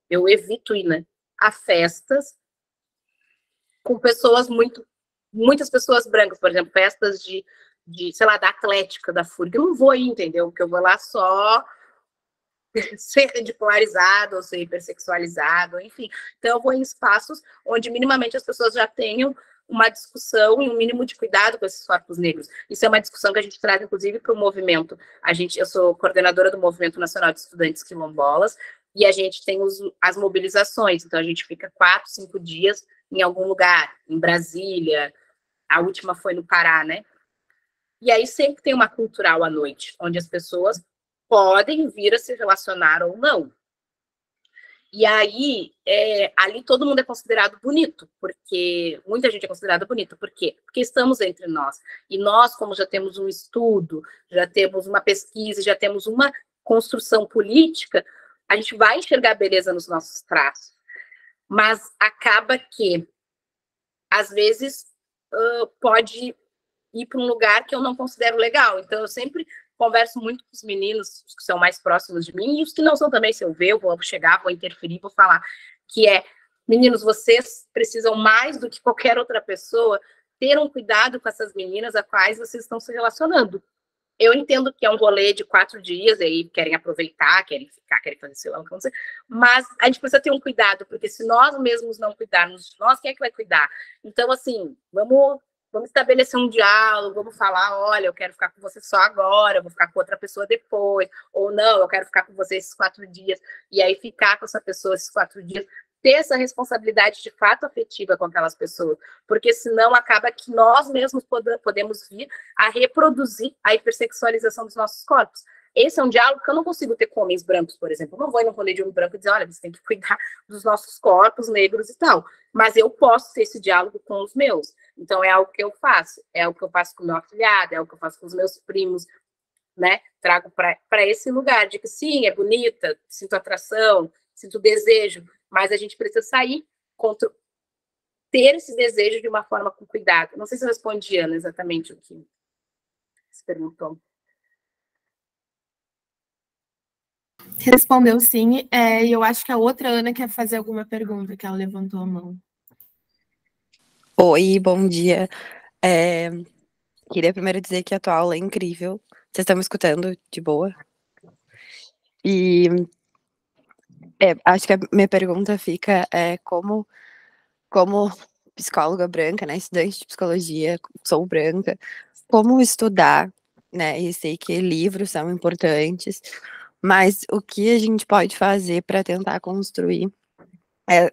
eu evito ir, né, a festas com pessoas muitas pessoas brancas, por exemplo, festas de sei lá, da Atlética, da FURG, eu não vou ir, entendeu? Porque eu vou lá só ser ridicularizado ou ser hipersexualizado, enfim. Então, eu vou em espaços onde minimamente as pessoas já tenham uma discussão e um mínimo de cuidado com esses corpos negros. Isso é uma discussão que a gente traz, inclusive, para o movimento. Eu sou coordenadora do Movimento Nacional de Estudantes Quilombolas, e a gente tem as mobilizações, então a gente fica 4, 5 dias em algum lugar, em Brasília, a última foi no Pará, né? E aí sempre tem uma cultural à noite, onde as pessoas podem vir a se relacionar ou não. E aí, ali todo mundo é considerado bonito, porque muita gente é considerada bonita. Por quê? Porque estamos entre nós. E nós, como já temos um estudo, já temos uma pesquisa, já temos uma construção política, a gente vai enxergar beleza nos nossos traços. Mas acaba que, às vezes, pode ir para um lugar que eu não considero legal. Então, eu sempre converso muito com os meninos, os que são mais próximos de mim, e os que não são também, se eu ver, eu vou chegar, vou interferir, vou falar, que é, meninos, vocês precisam mais do que qualquer outra pessoa ter um cuidado com essas meninas a quais vocês estão se relacionando. Eu entendo que é um rolê de 4 dias, e aí querem aproveitar, querem ficar, querem fazer sei lá o que acontecer, mas a gente precisa ter um cuidado, porque se nós mesmos não cuidarmos de nós, quem é que vai cuidar? Então, assim, vamos estabelecer um diálogo, vamos falar, olha, eu quero ficar com você só agora, eu vou ficar com outra pessoa depois, ou não, eu quero ficar com você esses 4 dias, e aí ficar com essa pessoa esses 4 dias, ter essa responsabilidade de fato afetiva com aquelas pessoas, porque senão acaba que nós mesmos podemos vir a reproduzir a hipersexualização dos nossos corpos. Esse é um diálogo que eu não consigo ter com homens brancos, por exemplo. Eu não vou ir no rolê de homem branco e dizer, olha, você tem que cuidar dos nossos corpos negros e tal. Mas eu posso ter esse diálogo com os meus. Então, é algo que eu faço. É algo que eu faço com o meu afilhado, é algo que eu faço com os meus primos, né? Trago para esse lugar de que, sim, é bonita, sinto atração, sinto desejo, mas a gente precisa sair contra ter esse desejo de uma forma com cuidado. Não sei se eu respondi, Ana, exatamente o que você perguntou. Respondeu sim, e eu acho que a outra Ana quer fazer alguma pergunta, que ela levantou a mão. Oi, bom dia. Queria primeiro dizer que a tua aula é incrível. Vocês estão me escutando de boa? E acho que a minha pergunta fica como psicóloga branca, né, estudante de psicologia, sou branca, como estudar, né? E sei que livros são importantes, mas o que a gente pode fazer para tentar construir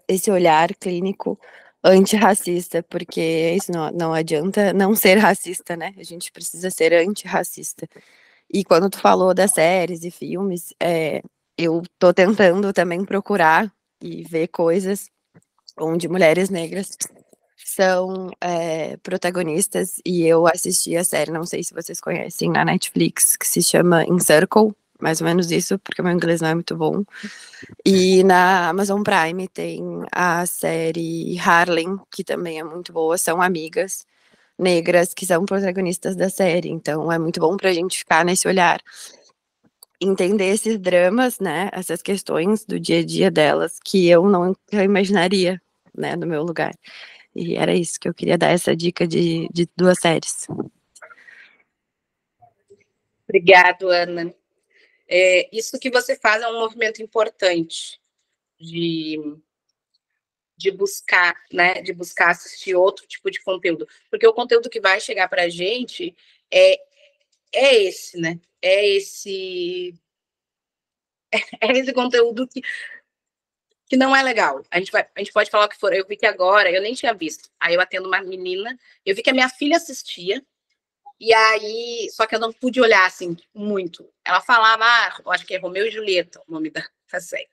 esse olhar clínico antirracista, porque isso não adianta não ser racista, né? A gente precisa ser antirracista. E quando tu falou das séries e filmes, eu tô tentando também procurar e ver coisas onde mulheres negras são protagonistas, e eu assisti a série, não sei se vocês conhecem, na Netflix, que se chama In Circle, mais ou menos isso, porque meu inglês não é muito bom. E na Amazon Prime tem a série Harlem, que também é muito boa, são amigas negras que são protagonistas da série, então é muito bom pra gente ficar nesse olhar, entender esses dramas, né, essas questões do dia a dia delas, que eu não imaginaria, né, no meu lugar. E era isso que eu queria dar, essa dica de 2 séries. Obrigado, Ana. Isso que você faz é um movimento importante de buscar, né, de buscar assistir outro tipo de conteúdo, porque o conteúdo que vai chegar para a gente é esse, né? É esse conteúdo que não é legal. A gente pode falar o que for. Eu vi que agora, eu nem tinha visto. Aí eu atendo uma menina, eu vi que a minha filha assistia, e aí, só que eu não pude olhar assim muito. Ela falava, eu acho que é Romeu e Julieta, o nome da série.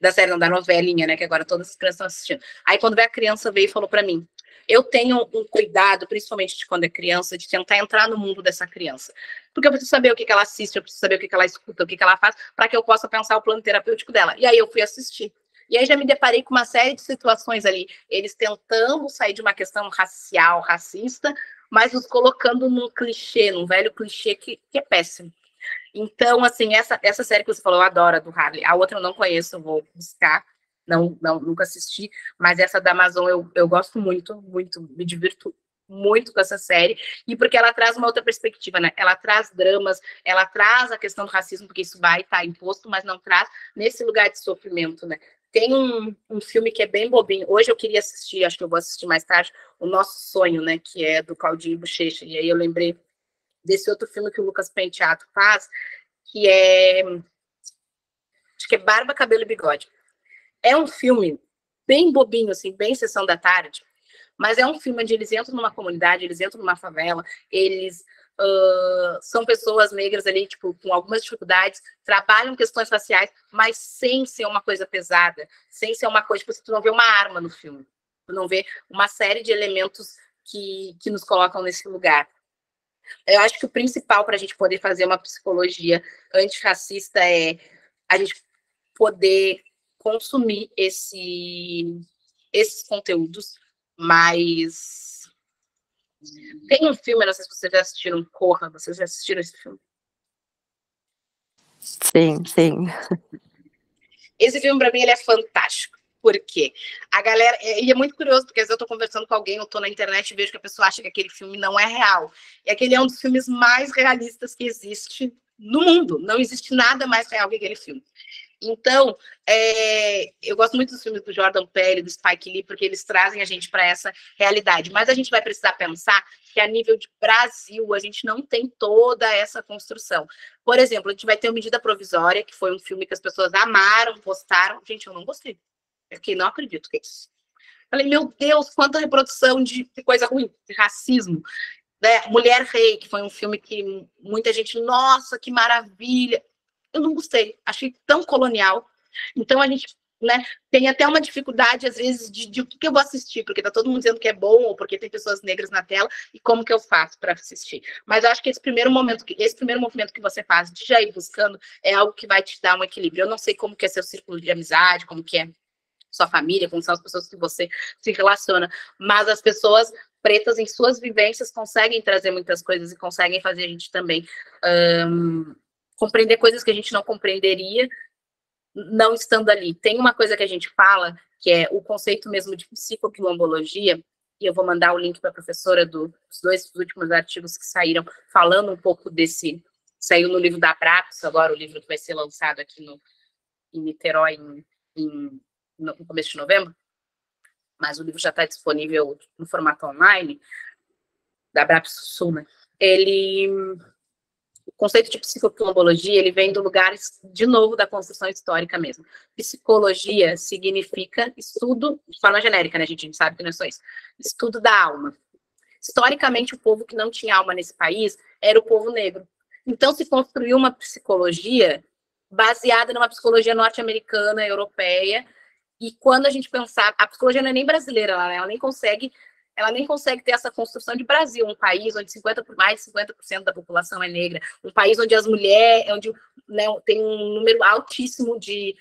Da série, não, da novelinha, né? Que agora todas as crianças estão assistindo. Aí quando a criança veio e falou para mim, eu tenho um cuidado, principalmente de quando é criança, de tentar entrar no mundo dessa criança. Porque eu preciso saber o que ela assiste, eu preciso saber o que ela escuta, o que ela faz, para que eu possa pensar o plano terapêutico dela. E aí eu fui assistir. E aí já me deparei com uma série de situações ali, eles tentando sair de uma questão racial, racista, mas nos colocando num clichê, num velho clichê que é péssimo. Então, assim, essa série que você falou, eu adoro, do Harley. A outra eu não conheço, eu vou buscar, nunca assisti, mas essa da Amazon eu gosto muito, muito, me divirto muito com essa série, e porque ela traz uma outra perspectiva, né? Ela traz dramas, ela traz a questão do racismo, porque isso vai estar imposto, mas não traz nesse lugar de sofrimento, né? Tem um filme que é bem bobinho. Hoje eu queria assistir, acho que eu vou assistir mais tarde, O Nosso Sonho, né? Que é do Claudinho Bochecha. E aí eu lembrei desse outro filme que o Lucas Penteado faz, que acho que é Barba, Cabelo e Bigode. É um filme bem bobinho, assim, bem sessão da tarde, mas é um filme onde eles entram numa comunidade, eles entram numa favela, eles são pessoas negras ali, tipo, com algumas dificuldades, trabalham questões raciais, mas sem ser uma coisa pesada, sem ser uma coisa, tipo, tu não vê uma arma no filme, tu não vê uma série de elementos que nos colocam nesse lugar. Eu acho que o principal para a gente poder fazer uma psicologia antirracista é a gente poder consumir esses conteúdos, mas tem um filme, não sei se vocês já assistiram, Corra, vocês já assistiram esse filme? Sim, sim. Esse filme, pra mim, ele é fantástico. Por quê? A galera... E é muito curioso, porque às vezes eu tô conversando com alguém, eu tô na internet e vejo que a pessoa acha que aquele filme não é real. E aquele é um dos filmes mais realistas que existe no mundo. Não existe nada mais real que aquele filme. Então, eu gosto muito dos filmes do Jordan Peele, do Spike Lee, porque eles trazem a gente para essa realidade. Mas a gente vai precisar pensar que, a nível de Brasil, a gente não tem toda essa construção. Por exemplo, a gente vai ter o Medida Provisória, que foi um filme que as pessoas amaram, postaram. Gente, eu não gostei. Eu fiquei, não acredito que é isso. Falei, meu Deus, quanta reprodução de coisa ruim, de racismo. Né? Mulher Rei, que foi um filme que muita gente, nossa, que maravilha. Eu não gostei, achei tão colonial. Então a gente, né, tem até uma dificuldade, às vezes, de o que eu vou assistir, porque tá todo mundo dizendo que é bom, ou porque tem pessoas negras na tela, e como que eu faço para assistir. Mas eu acho que esse primeiro movimento que você faz de já ir buscando é algo que vai te dar um equilíbrio. Eu não sei como que é seu círculo de amizade, como que é sua família, como são as pessoas que você se relaciona, mas as pessoas pretas em suas vivências conseguem trazer muitas coisas e conseguem fazer a gente também compreender coisas que a gente não compreenderia não estando ali. Tem uma coisa que a gente fala, que é o conceito mesmo de psicoquilombologia, e eu vou mandar o link para a professora dos 2 últimos artigos que saíram, falando um pouco desse... Saiu no livro da Abrapos, agora o livro que vai ser lançado aqui em Niterói no começo de novembro, mas o livro já está disponível no formato online, da Abrapos Sul, né? O conceito de psicoquilombologia, ele vem do lugar, de novo, da construção histórica mesmo. Psicologia significa estudo, de forma genérica, né, a gente sabe que não é só isso, estudo da alma. Historicamente, o povo que não tinha alma nesse país era o povo negro. Então, se construiu uma psicologia baseada numa psicologia norte-americana, europeia, e quando a gente pensar, a psicologia não é nem brasileira, ela nem consegue ter essa construção de Brasil, um país onde mais de 50% da população é negra, um país onde as mulheres, onde, né, tem um número altíssimo de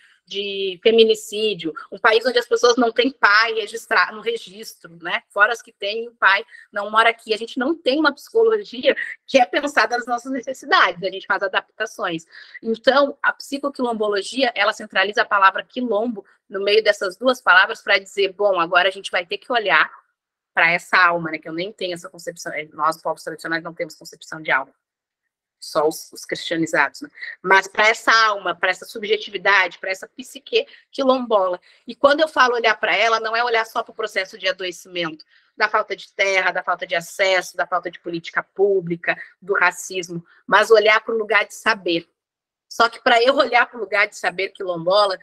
feminicídio, um país onde as pessoas não têm pai registrado no registro, né? Fora as que têm, o pai não mora aqui. A gente não tem uma psicologia que é pensada nas nossas necessidades, a gente faz adaptações. Então, a psicoquilombologia, ela centraliza a palavra quilombo no meio dessas duas palavras para dizer, bom, agora a gente vai ter que olhar para essa alma, né? Que eu nem tenho essa concepção, nós, povos tradicionais, não temos concepção de alma. Só os cristianizados, né? Mas para essa alma, para essa subjetividade, para essa psique quilombola. E quando eu falo olhar para ela, não é olhar só para o processo de adoecimento, da falta de terra, da falta de acesso, da falta de política pública, do racismo, mas olhar para o lugar de saber. Só que para eu olhar para o lugar de saber quilombola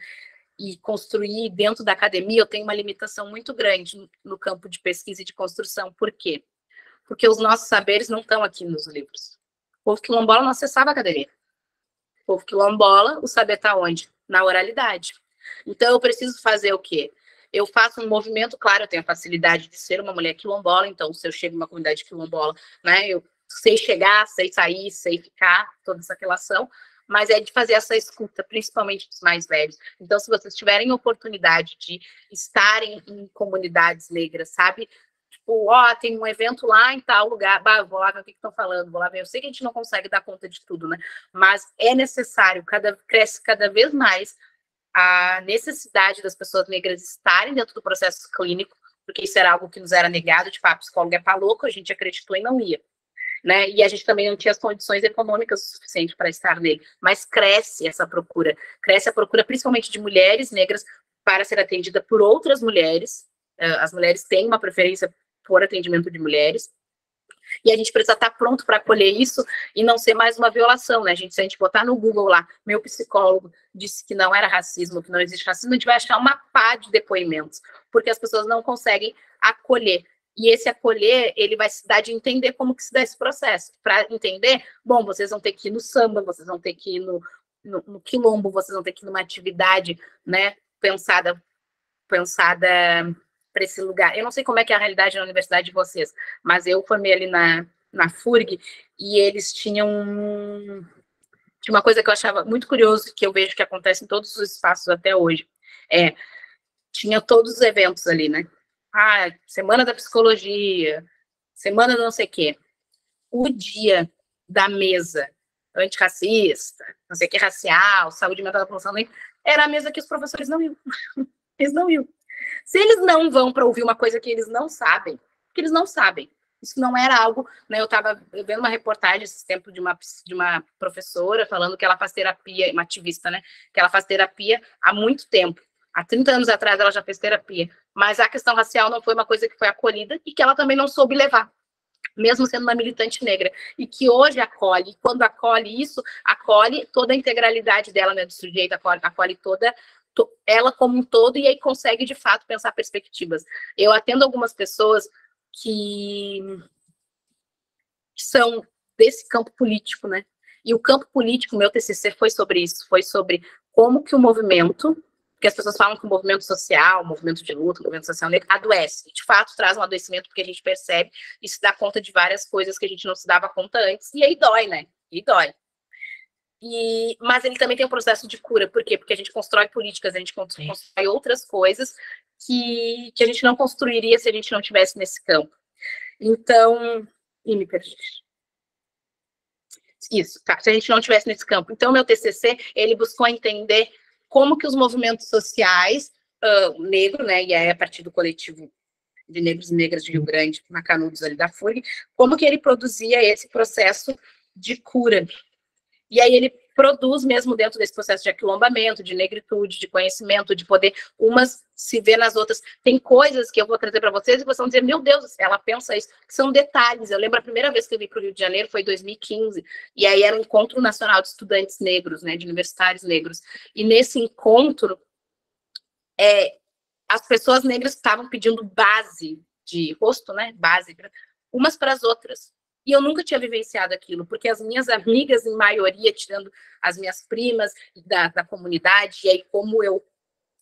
e construir dentro da academia, eu tenho uma limitação muito grande no campo de pesquisa e de construção. Por quê? Porque os nossos saberes não estão aqui nos livros. O povo quilombola não acessava a academia. O povo quilombola, o saber está onde? Na oralidade. Então, eu preciso fazer o quê? Eu faço um movimento, claro, eu tenho a facilidade de ser uma mulher quilombola, então, se eu chego numa comunidade quilombola, né, eu sei chegar, sei sair, sei ficar, toda essa relação, mas é de fazer essa escuta, principalmente dos mais velhos. Então, se vocês tiverem oportunidade de estarem em comunidades negras, sabe? Tipo, tem um evento lá em tal lugar, vou lá ver o que estão falando, vou lá ver. Eu sei que a gente não consegue dar conta de tudo, né? Mas é necessário, cresce cada vez mais a necessidade das pessoas negras estarem dentro do processo clínico, porque isso era algo que nos era negado, tipo, a psicóloga é pra louco, a gente acreditou e não ia. Né? E a gente também não tinha as condições econômicas o suficiente para estar nele. Mas cresce essa procura. Cresce a procura, principalmente de mulheres negras, para ser atendida por outras mulheres. As mulheres têm uma preferência por atendimento de mulheres, e a gente precisa estar pronto para acolher isso e não ser mais uma violação, né? Se a gente botar no Google lá, meu psicólogo disse que não era racismo, que não existe racismo, a gente vai achar uma pá de depoimentos, porque as pessoas não conseguem acolher. E esse acolher, ele vai se dar de entender como que se dá esse processo. Para entender, bom, vocês vão ter que ir no samba, vocês vão ter que ir no quilombo, vocês vão ter que ir numa atividade, né, pensada para esse lugar. Eu não sei como é que é a realidade na universidade de vocês, mas eu formei ali na FURG e eles tinham uma coisa que eu achava muito curioso, que eu vejo que acontece em todos os espaços até hoje. Tinha todos os eventos ali, né? Semana da psicologia, semana do não sei o quê. O dia da mesa antirracista, não sei o que, racial, saúde mental da população negra, era a mesa que os professores não iam. Eles não iam. Se eles não vão para ouvir uma coisa que eles não sabem, porque eles não sabem. Isso não era algo, né? Eu estava vendo uma reportagem esse tempo de uma professora falando que ela faz terapia, uma ativista, né? Que ela faz terapia há muito tempo. Há 30 anos atrás ela já fez terapia. Mas a questão racial não foi uma coisa que foi acolhida e que ela também não soube levar, mesmo sendo uma militante negra. E que hoje acolhe. E quando acolhe isso, acolhe toda a integralidade dela, né? Do sujeito, acolhe toda ela como um todo, e aí consegue, de fato, pensar perspectivas. Eu atendo algumas pessoas que são desse campo político, né? E o campo político, meu TCC foi sobre isso, foi sobre como que o movimento, porque as pessoas falam que o movimento social, o movimento de luta, o movimento social negro, adoece. De fato, traz um adoecimento, porque a gente percebe e se dá conta de várias coisas que a gente não se dava conta antes, e aí dói, né? E dói. Mas ele também tem um processo de cura. Por quê? Porque a gente constrói políticas, a gente constrói outras coisas que a gente não construiria se a gente não estivesse nesse campo. Então, me perdi. Isso, tá, se a gente não estivesse nesse campo. Então, meu TCC, ele buscou entender como que os movimentos sociais, negro, né, e aí a partir do coletivo de negros e negras de Rio Grande, na Canudos ali da FURG, como que ele produzia esse processo de cura. E aí ele produz mesmo dentro desse processo de aquilombamento, de negritude, de conhecimento, de poder umas se ver nas outras. Tem coisas que eu vou trazer para vocês e vocês vão dizer, meu Deus, ela pensa isso, que são detalhes. Eu lembro a primeira vez que eu vim para o Rio de Janeiro, foi em 2015, e aí era um encontro nacional de estudantes negros, né, de universitários negros. E nesse encontro, as pessoas negras estavam pedindo base de rosto, né, base, umas para as outras. E eu nunca tinha vivenciado aquilo, porque as minhas amigas, em maioria, tirando as minhas primas da comunidade, e aí como eu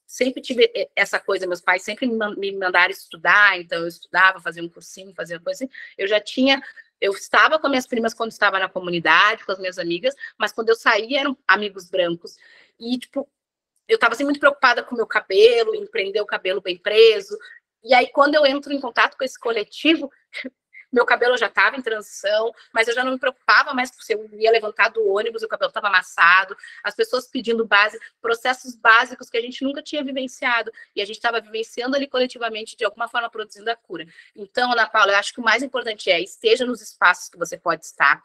sempre tive essa coisa, meus pais sempre me mandaram estudar, então eu estudava, fazia um cursinho, fazia coisa assim, eu estava com minhas primas quando estava na comunidade, com as minhas amigas, mas quando eu saía eram amigos brancos, e tipo, eu estava assim, muito preocupada com o meu cabelo, em prender o cabelo bem preso, e aí quando eu entro em contato com esse coletivo, meu cabelo já estava em transição, mas eu já não me preocupava mais se eu ia levantar do ônibus, o cabelo estava amassado, as pessoas pedindo base, processos básicos que a gente nunca tinha vivenciado, e a gente estava vivenciando ali coletivamente, de alguma forma produzindo a cura. Então, Ana Paula, eu acho que o mais importante esteja nos espaços que você pode estar,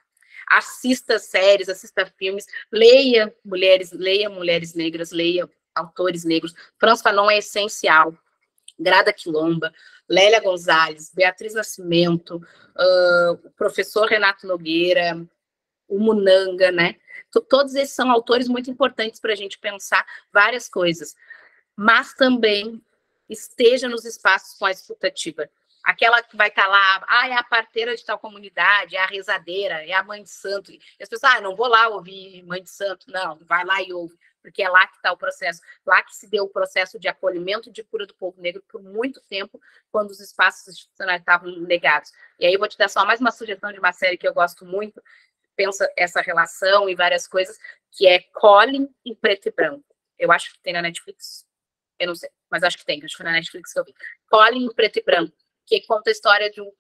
assista séries, assista filmes, leia mulheres negras, leia autores negros. Franz Fanon é essencial. Grada Quilomba, Lélia Gonzalez, Beatriz Nascimento, o professor Renato Nogueira, o Munanga, né? Todos esses são autores muito importantes para a gente pensar várias coisas, mas também esteja nos espaços com a escutativa. Aquela que vai estar lá, é a parteira de tal comunidade, é a rezadeira, é a mãe de santo. E as pessoas, não vou lá ouvir mãe de santo, não, vai lá e ouve, porque é lá que está o processo, lá que se deu o processo de acolhimento e de cura do povo negro por muito tempo, quando os espaços institucionais estavam negados. E aí eu vou te dar só mais uma sugestão de uma série que eu gosto muito, pensa essa relação e várias coisas, que é Colin em preto e branco. Eu acho que tem na Netflix, eu não sei, mas acho que tem, acho que foi na Netflix que eu vi. Colin em preto e branco, que conta a história de um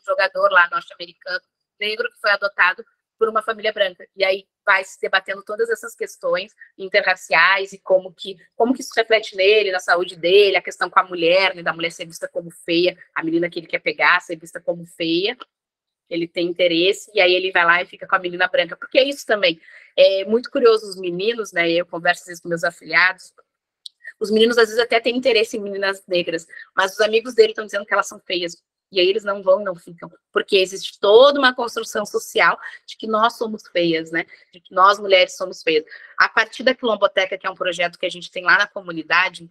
jogador lá norte-americano, negro, que foi adotado por uma família branca. E aí vai se debatendo todas essas questões interraciais e como que isso reflete nele, na saúde dele, a questão com a mulher, né, da mulher ser vista como feia, a menina que ele quer pegar ser vista como feia, ele tem interesse, e aí ele vai lá e fica com a menina branca. Porque é isso também. É muito curioso os meninos, né, eu converso às vezes com meus afilhados, os meninos às vezes até têm interesse em meninas negras, mas os amigos dele estão dizendo que elas são feias. E aí eles não vão, não ficam. Porque existe toda uma construção social de que nós somos feias, né? De que nós, mulheres, somos feias. A partir da Quilomboteca, que é um projeto que a gente tem lá na comunidade,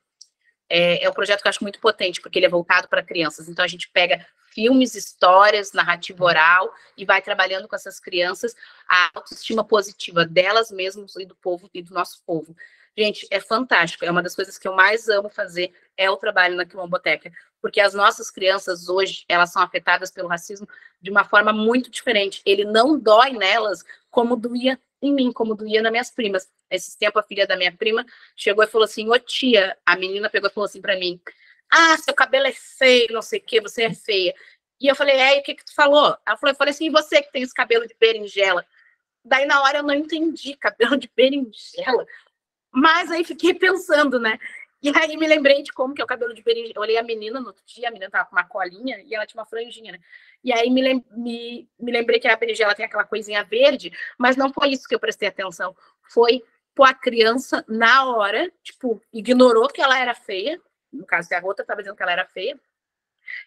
é um projeto que eu acho muito potente, porque ele é voltado para crianças. Então a gente pega filmes, histórias, narrativa oral, e vai trabalhando com essas crianças a autoestima positiva delas mesmas e do povo e do nosso povo. Gente, é fantástico, é uma das coisas que eu mais amo fazer, é o trabalho na Quilomboteca, porque as nossas crianças hoje, elas são afetadas pelo racismo de uma forma muito diferente. Ele não dói nelas como doía em mim, como doía nas minhas primas. Esses tempos, a filha da minha prima chegou e falou assim, ô tia, a menina pegou e falou assim para mim, seu cabelo é feio, não sei o que, você é feia. E eu falei, e o que tu falou? Ela falou, eu falei assim, e você que tem esse cabelo de berinjela? Daí, na hora, eu não entendi, cabelo de berinjela. Mas aí fiquei pensando, né? E aí me lembrei de como que é o cabelo de berinjela. Eu olhei a menina no outro dia, a menina tava com uma colinha e ela tinha uma franjinha, né? E aí me lembrei que a berinjela tem aquela coisinha verde, mas não foi isso que eu prestei atenção. Foi pôr a criança na hora, tipo, ignorou que ela era feia. No caso, que a outra estava dizendo que ela era feia,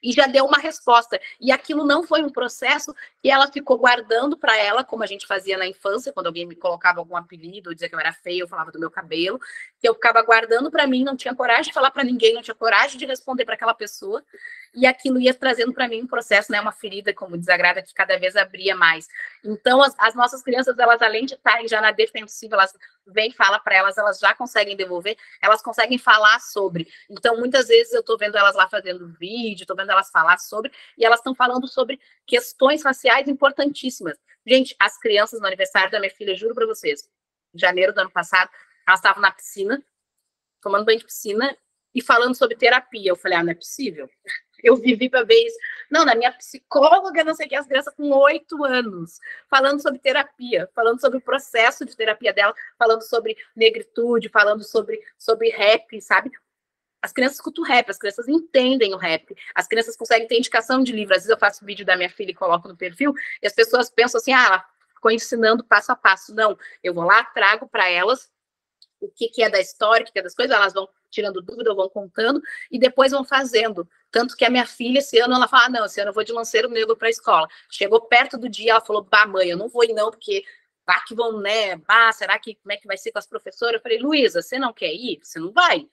e já deu uma resposta. E aquilo não foi um processo que ela ficou guardando para ela, como a gente fazia na infância, quando alguém me colocava algum apelido, ou dizia que eu era feia, eu falava do meu cabelo, que eu ficava guardando para mim, não tinha coragem de falar para ninguém, não tinha coragem de responder para aquela pessoa, e aquilo ia trazendo para mim um processo, né, uma ferida, como desagrada, que cada vez abria mais. Então, as nossas crianças, elas além de estarem já na defensiva, elas vêm e fala para elas, elas já conseguem devolver, elas conseguem falar sobre. Então, muitas vezes eu estou vendo elas lá fazendo vídeo, estou vendo elas falar sobre, e elas estão falando sobre questões raciais importantíssimas. Gente, as crianças no aniversário da minha filha, juro para vocês, em janeiro do ano passado, elas estavam na piscina, tomando banho de piscina, e falando sobre terapia. Eu falei, não é possível. Eu vivi para ver isso. Não, na minha psicóloga, não sei o que, as crianças com 8 anos, falando sobre terapia, falando sobre o processo de terapia dela, falando sobre negritude, falando sobre rap, sabe? As crianças escutam rap, as crianças entendem o rap, as crianças conseguem ter indicação de livro. Às vezes eu faço vídeo da minha filha e coloco no perfil, e as pessoas pensam assim, ela ficou ensinando passo a passo. Não, eu vou lá, trago para elas o que é da história, o que é das coisas, elas vão tirando dúvida, vão contando, e depois vão fazendo. Tanto que a minha filha, esse ano, ela fala, não, esse ano eu vou de Lanceiro Negro para a escola. Chegou perto do dia, ela falou, mãe, eu não vou ir não, porque que vão, né, será que, como é que vai ser com as professoras? Eu falei, Luísa, você não quer ir? Você não vai.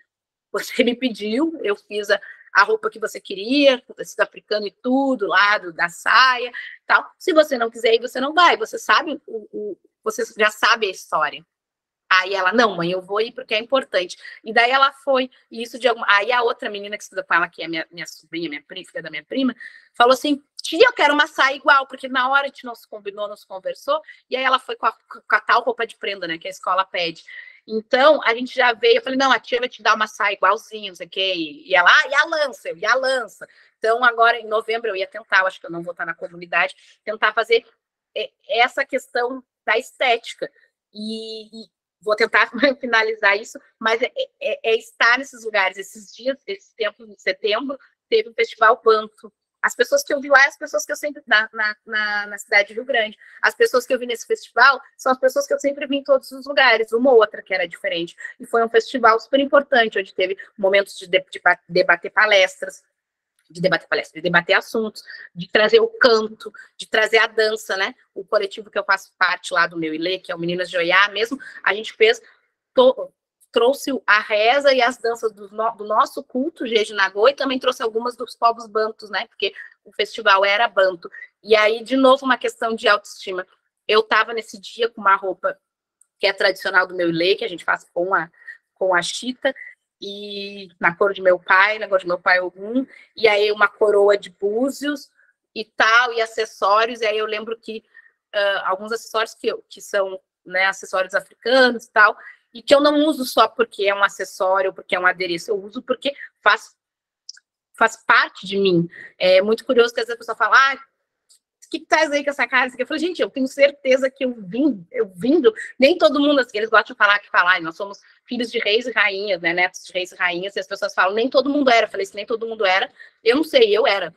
Você me pediu, eu fiz a roupa que você queria, o tecido africano e tudo, lá da saia, tal. Se você não quiser ir, você não vai. Você sabe, você já sabe a história. Aí ela, não, mãe, eu vou ir porque é importante. E daí ela foi, e isso de alguma... Aí a outra menina que estuda com ela, que é minha sobrinha, filha da minha prima, falou assim, tia, eu quero uma saia igual, porque na hora a gente não se combinou, não se conversou, e aí ela foi com a tal roupa de prenda, né, que a escola pede. Então, a gente já veio, eu falei, não, a tia vai te dar uma saia igualzinha, não sei o quê, e ela, e a lança. Então, agora, em novembro, eu ia tentar, eu acho que eu não vou estar na comunidade, tentar fazer essa questão da estética. E vou tentar finalizar isso, mas é estar nesses lugares. Esses dias, esse tempo de setembro, teve um festival Banto. As pessoas que eu vi lá, as pessoas que eu sempre na cidade de Rio Grande. As pessoas que eu vi nesse festival são as pessoas que eu sempre vi em todos os lugares, uma ou outra que era diferente. E foi um festival super importante, onde teve momentos de debater palestras, de debater assuntos, de trazer o canto, de trazer a dança, né? O coletivo que eu faço parte lá do meu Ilê, que é o Meninas de Oiá, mesmo, a gente trouxe a reza e as danças do nosso culto, Jejinagô, e também trouxe algumas dos povos bantos, né? Porque o festival era banto. E aí, de novo, uma questão de autoestima. Eu estava nesse dia com uma roupa que é tradicional do meu Ilê, que a gente faz com a chita, e na cor de meu pai, Ogum, e aí uma coroa de búzios e tal, e acessórios, e aí eu lembro que alguns acessórios que são, né, acessórios africanos e tal, e que eu não uso só porque é um acessório, porque é um adereço, eu uso porque faz parte de mim. É muito curioso que às vezes a pessoa fala, o que traz aí com essa cara? Eu falei, gente, eu tenho certeza que eu vindo, nem todo mundo, assim, eles gostam de falar, nós somos filhos de reis e rainhas, né, netos de reis e rainhas, e as pessoas falam, nem todo mundo era. Eu falei, se nem todo mundo era, eu não sei, eu era.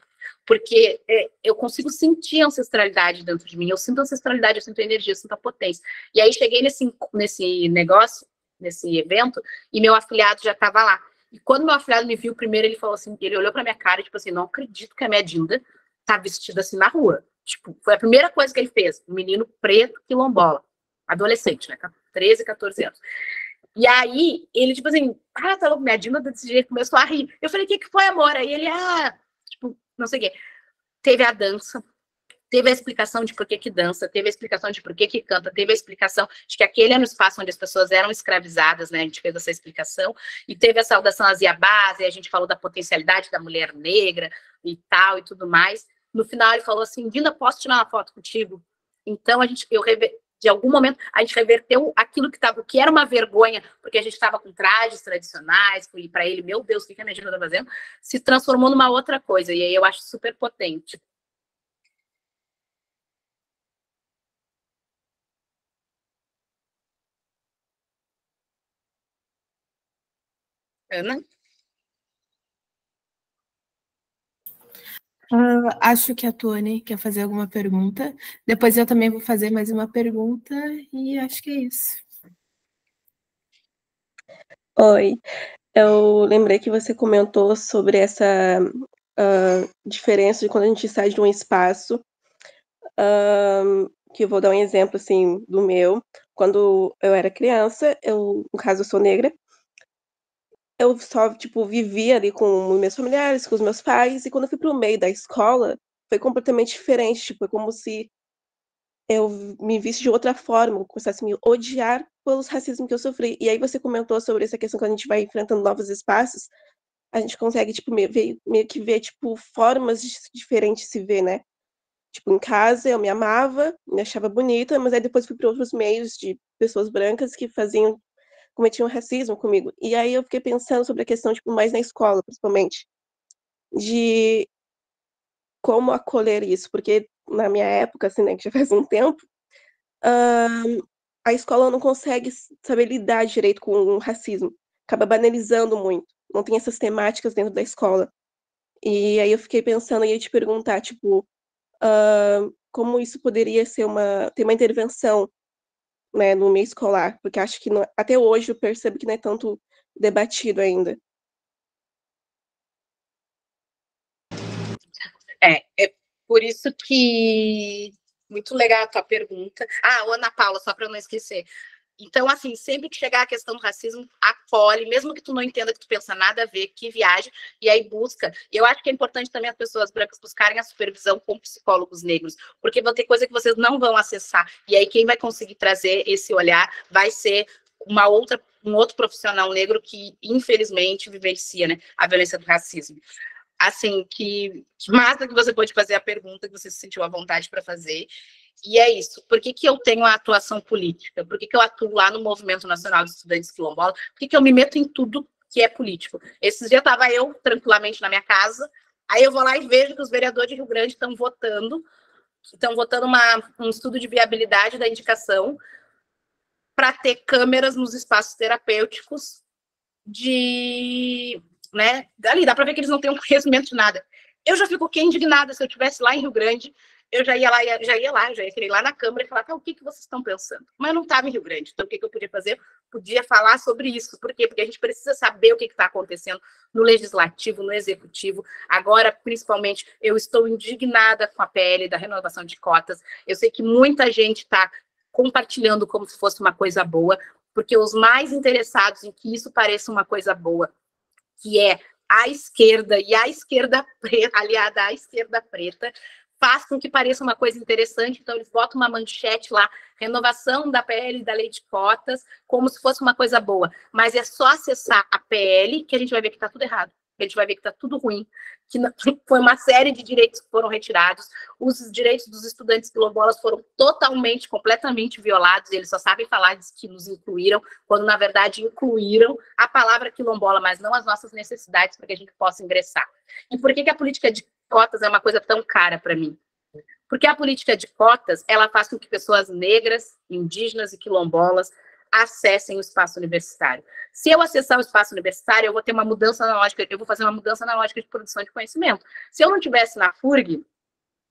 Porque eu consigo sentir a ancestralidade dentro de mim, eu sinto a ancestralidade, eu sinto a energia, eu sinto a potência. E aí cheguei nesse negócio, nesse evento, e meu afilhado já estava lá. E quando meu afilhado me viu primeiro, ele falou assim, ele olhou pra minha cara, tipo assim, não acredito que a minha Dinda tá vestida assim na rua. Tipo, foi a primeira coisa que ele fez. Um menino preto, quilombola. Adolescente, né? 13, 14 anos. E aí, ele, tipo assim, tá louco, minha Dinda desse jeito, começou a rir. Eu falei, o que foi, amor? Aí ele, tipo, não sei o quê. Teve a dança, teve a explicação de por que dança, teve a explicação de por que canta, teve a explicação de que aquele era um espaço onde as pessoas eram escravizadas, né? A gente fez essa explicação. E teve a saudação às Iabás, e a gente falou da potencialidade da mulher negra e tal, e tudo mais. No final, ele falou assim, Dinda, posso tirar uma foto contigo? Então, de algum momento, a gente reverteu aquilo que era uma vergonha, porque a gente estava com trajes tradicionais, e para ele, meu Deus, o que a minha Dinda está fazendo? Se transformou numa outra coisa, e aí eu acho super potente. Ana? Acho que a Tony quer fazer alguma pergunta. Depois eu também vou fazer mais uma pergunta e acho que é isso. Oi, eu lembrei que você comentou sobre essa diferença de quando a gente sai de um espaço, que eu vou dar um exemplo, assim, do meu. Quando eu era criança, no caso, eu sou negra, eu só, tipo, vivia ali com os meus familiares, com os meus pais, e quando eu fui pro meio da escola, foi completamente diferente, tipo, é como se eu me visse de outra forma, começasse a me odiar pelos racismos que eu sofri. E aí você comentou sobre essa questão, quando a gente vai enfrentando novos espaços, a gente consegue, tipo, meio que ver, tipo, formas diferentes de se ver, né? Tipo, em casa eu me amava, me achava bonita, mas aí depois fui para outros meios de pessoas brancas que cometiam racismo comigo. E aí eu fiquei pensando sobre a questão, tipo, mais na escola, principalmente, de como acolher isso, porque na minha época, assim, né, que já faz um tempo, a escola não consegue saber lidar direito com o racismo, acaba banalizando muito, não tem essas temáticas dentro da escola. E aí eu fiquei pensando, e ia te perguntar, tipo, como isso poderia ter uma intervenção, né, no meio escolar, porque acho que até hoje eu percebo que não é tanto debatido ainda. É por isso que... Muito legal a tua pergunta. Ana Paula, só para eu não esquecer. Então, assim, sempre que chegar a questão do racismo, acolhe, mesmo que tu não entenda, que tu pensa nada a ver, que viaje, e aí busca. E eu acho que é importante também as pessoas brancas buscarem a supervisão com psicólogos negros, porque vão ter coisa que vocês não vão acessar. E aí quem vai conseguir trazer esse olhar vai ser um outro profissional negro que, infelizmente, vivencia, né, a violência do racismo. Assim, que massa que você pode fazer a pergunta que você se sentiu à vontade para fazer. E é isso. Por que eu tenho a atuação política? Por que eu atuo lá no Movimento Nacional de Estudantes Quilombolas? Por que eu me meto em tudo que é político? Esses dias estava eu tranquilamente na minha casa, aí eu vou lá e vejo que os vereadores de Rio Grande estão votando um estudo de viabilidade da indicação para ter câmeras nos espaços terapêuticos né, dali, dá para ver que eles não têm um conhecimento de nada. Eu já fico indignada. Se eu estivesse lá em Rio Grande, eu já ia querer ir lá na Câmara e falar, o que vocês estão pensando? Mas eu não estava em Rio Grande, então o que eu podia fazer? Podia falar sobre isso. Por quê? Porque a gente precisa saber o que está acontecendo no Legislativo, no Executivo. Agora, principalmente, eu estou indignada com a PL da renovação de cotas. Eu sei que muita gente está compartilhando como se fosse uma coisa boa, porque os mais interessados em que isso pareça uma coisa boa, que é a esquerda e a esquerda preta, aliada à esquerda preta, faz com que pareça uma coisa interessante. Então, eles botam uma manchete lá, renovação da PL da lei de cotas, como se fosse uma coisa boa. Mas é só acessar a PL que a gente vai ver que está tudo errado. A gente vai ver que está tudo ruim, que foi uma série de direitos que foram retirados, os direitos dos estudantes quilombolas foram totalmente, completamente violados, e eles só sabem falar de que nos incluíram, quando, na verdade, incluíram a palavra quilombola, mas não as nossas necessidades para que a gente possa ingressar. E por que a política de cotas é uma coisa tão cara para mim? Porque a política de cotas, ela faz com que pessoas negras, indígenas e quilombolas acessem o espaço universitário. Se eu acessar o espaço universitário, eu vou ter uma mudança na lógica, eu vou fazer uma mudança na lógica de produção de conhecimento. Se eu não tivesse na FURG,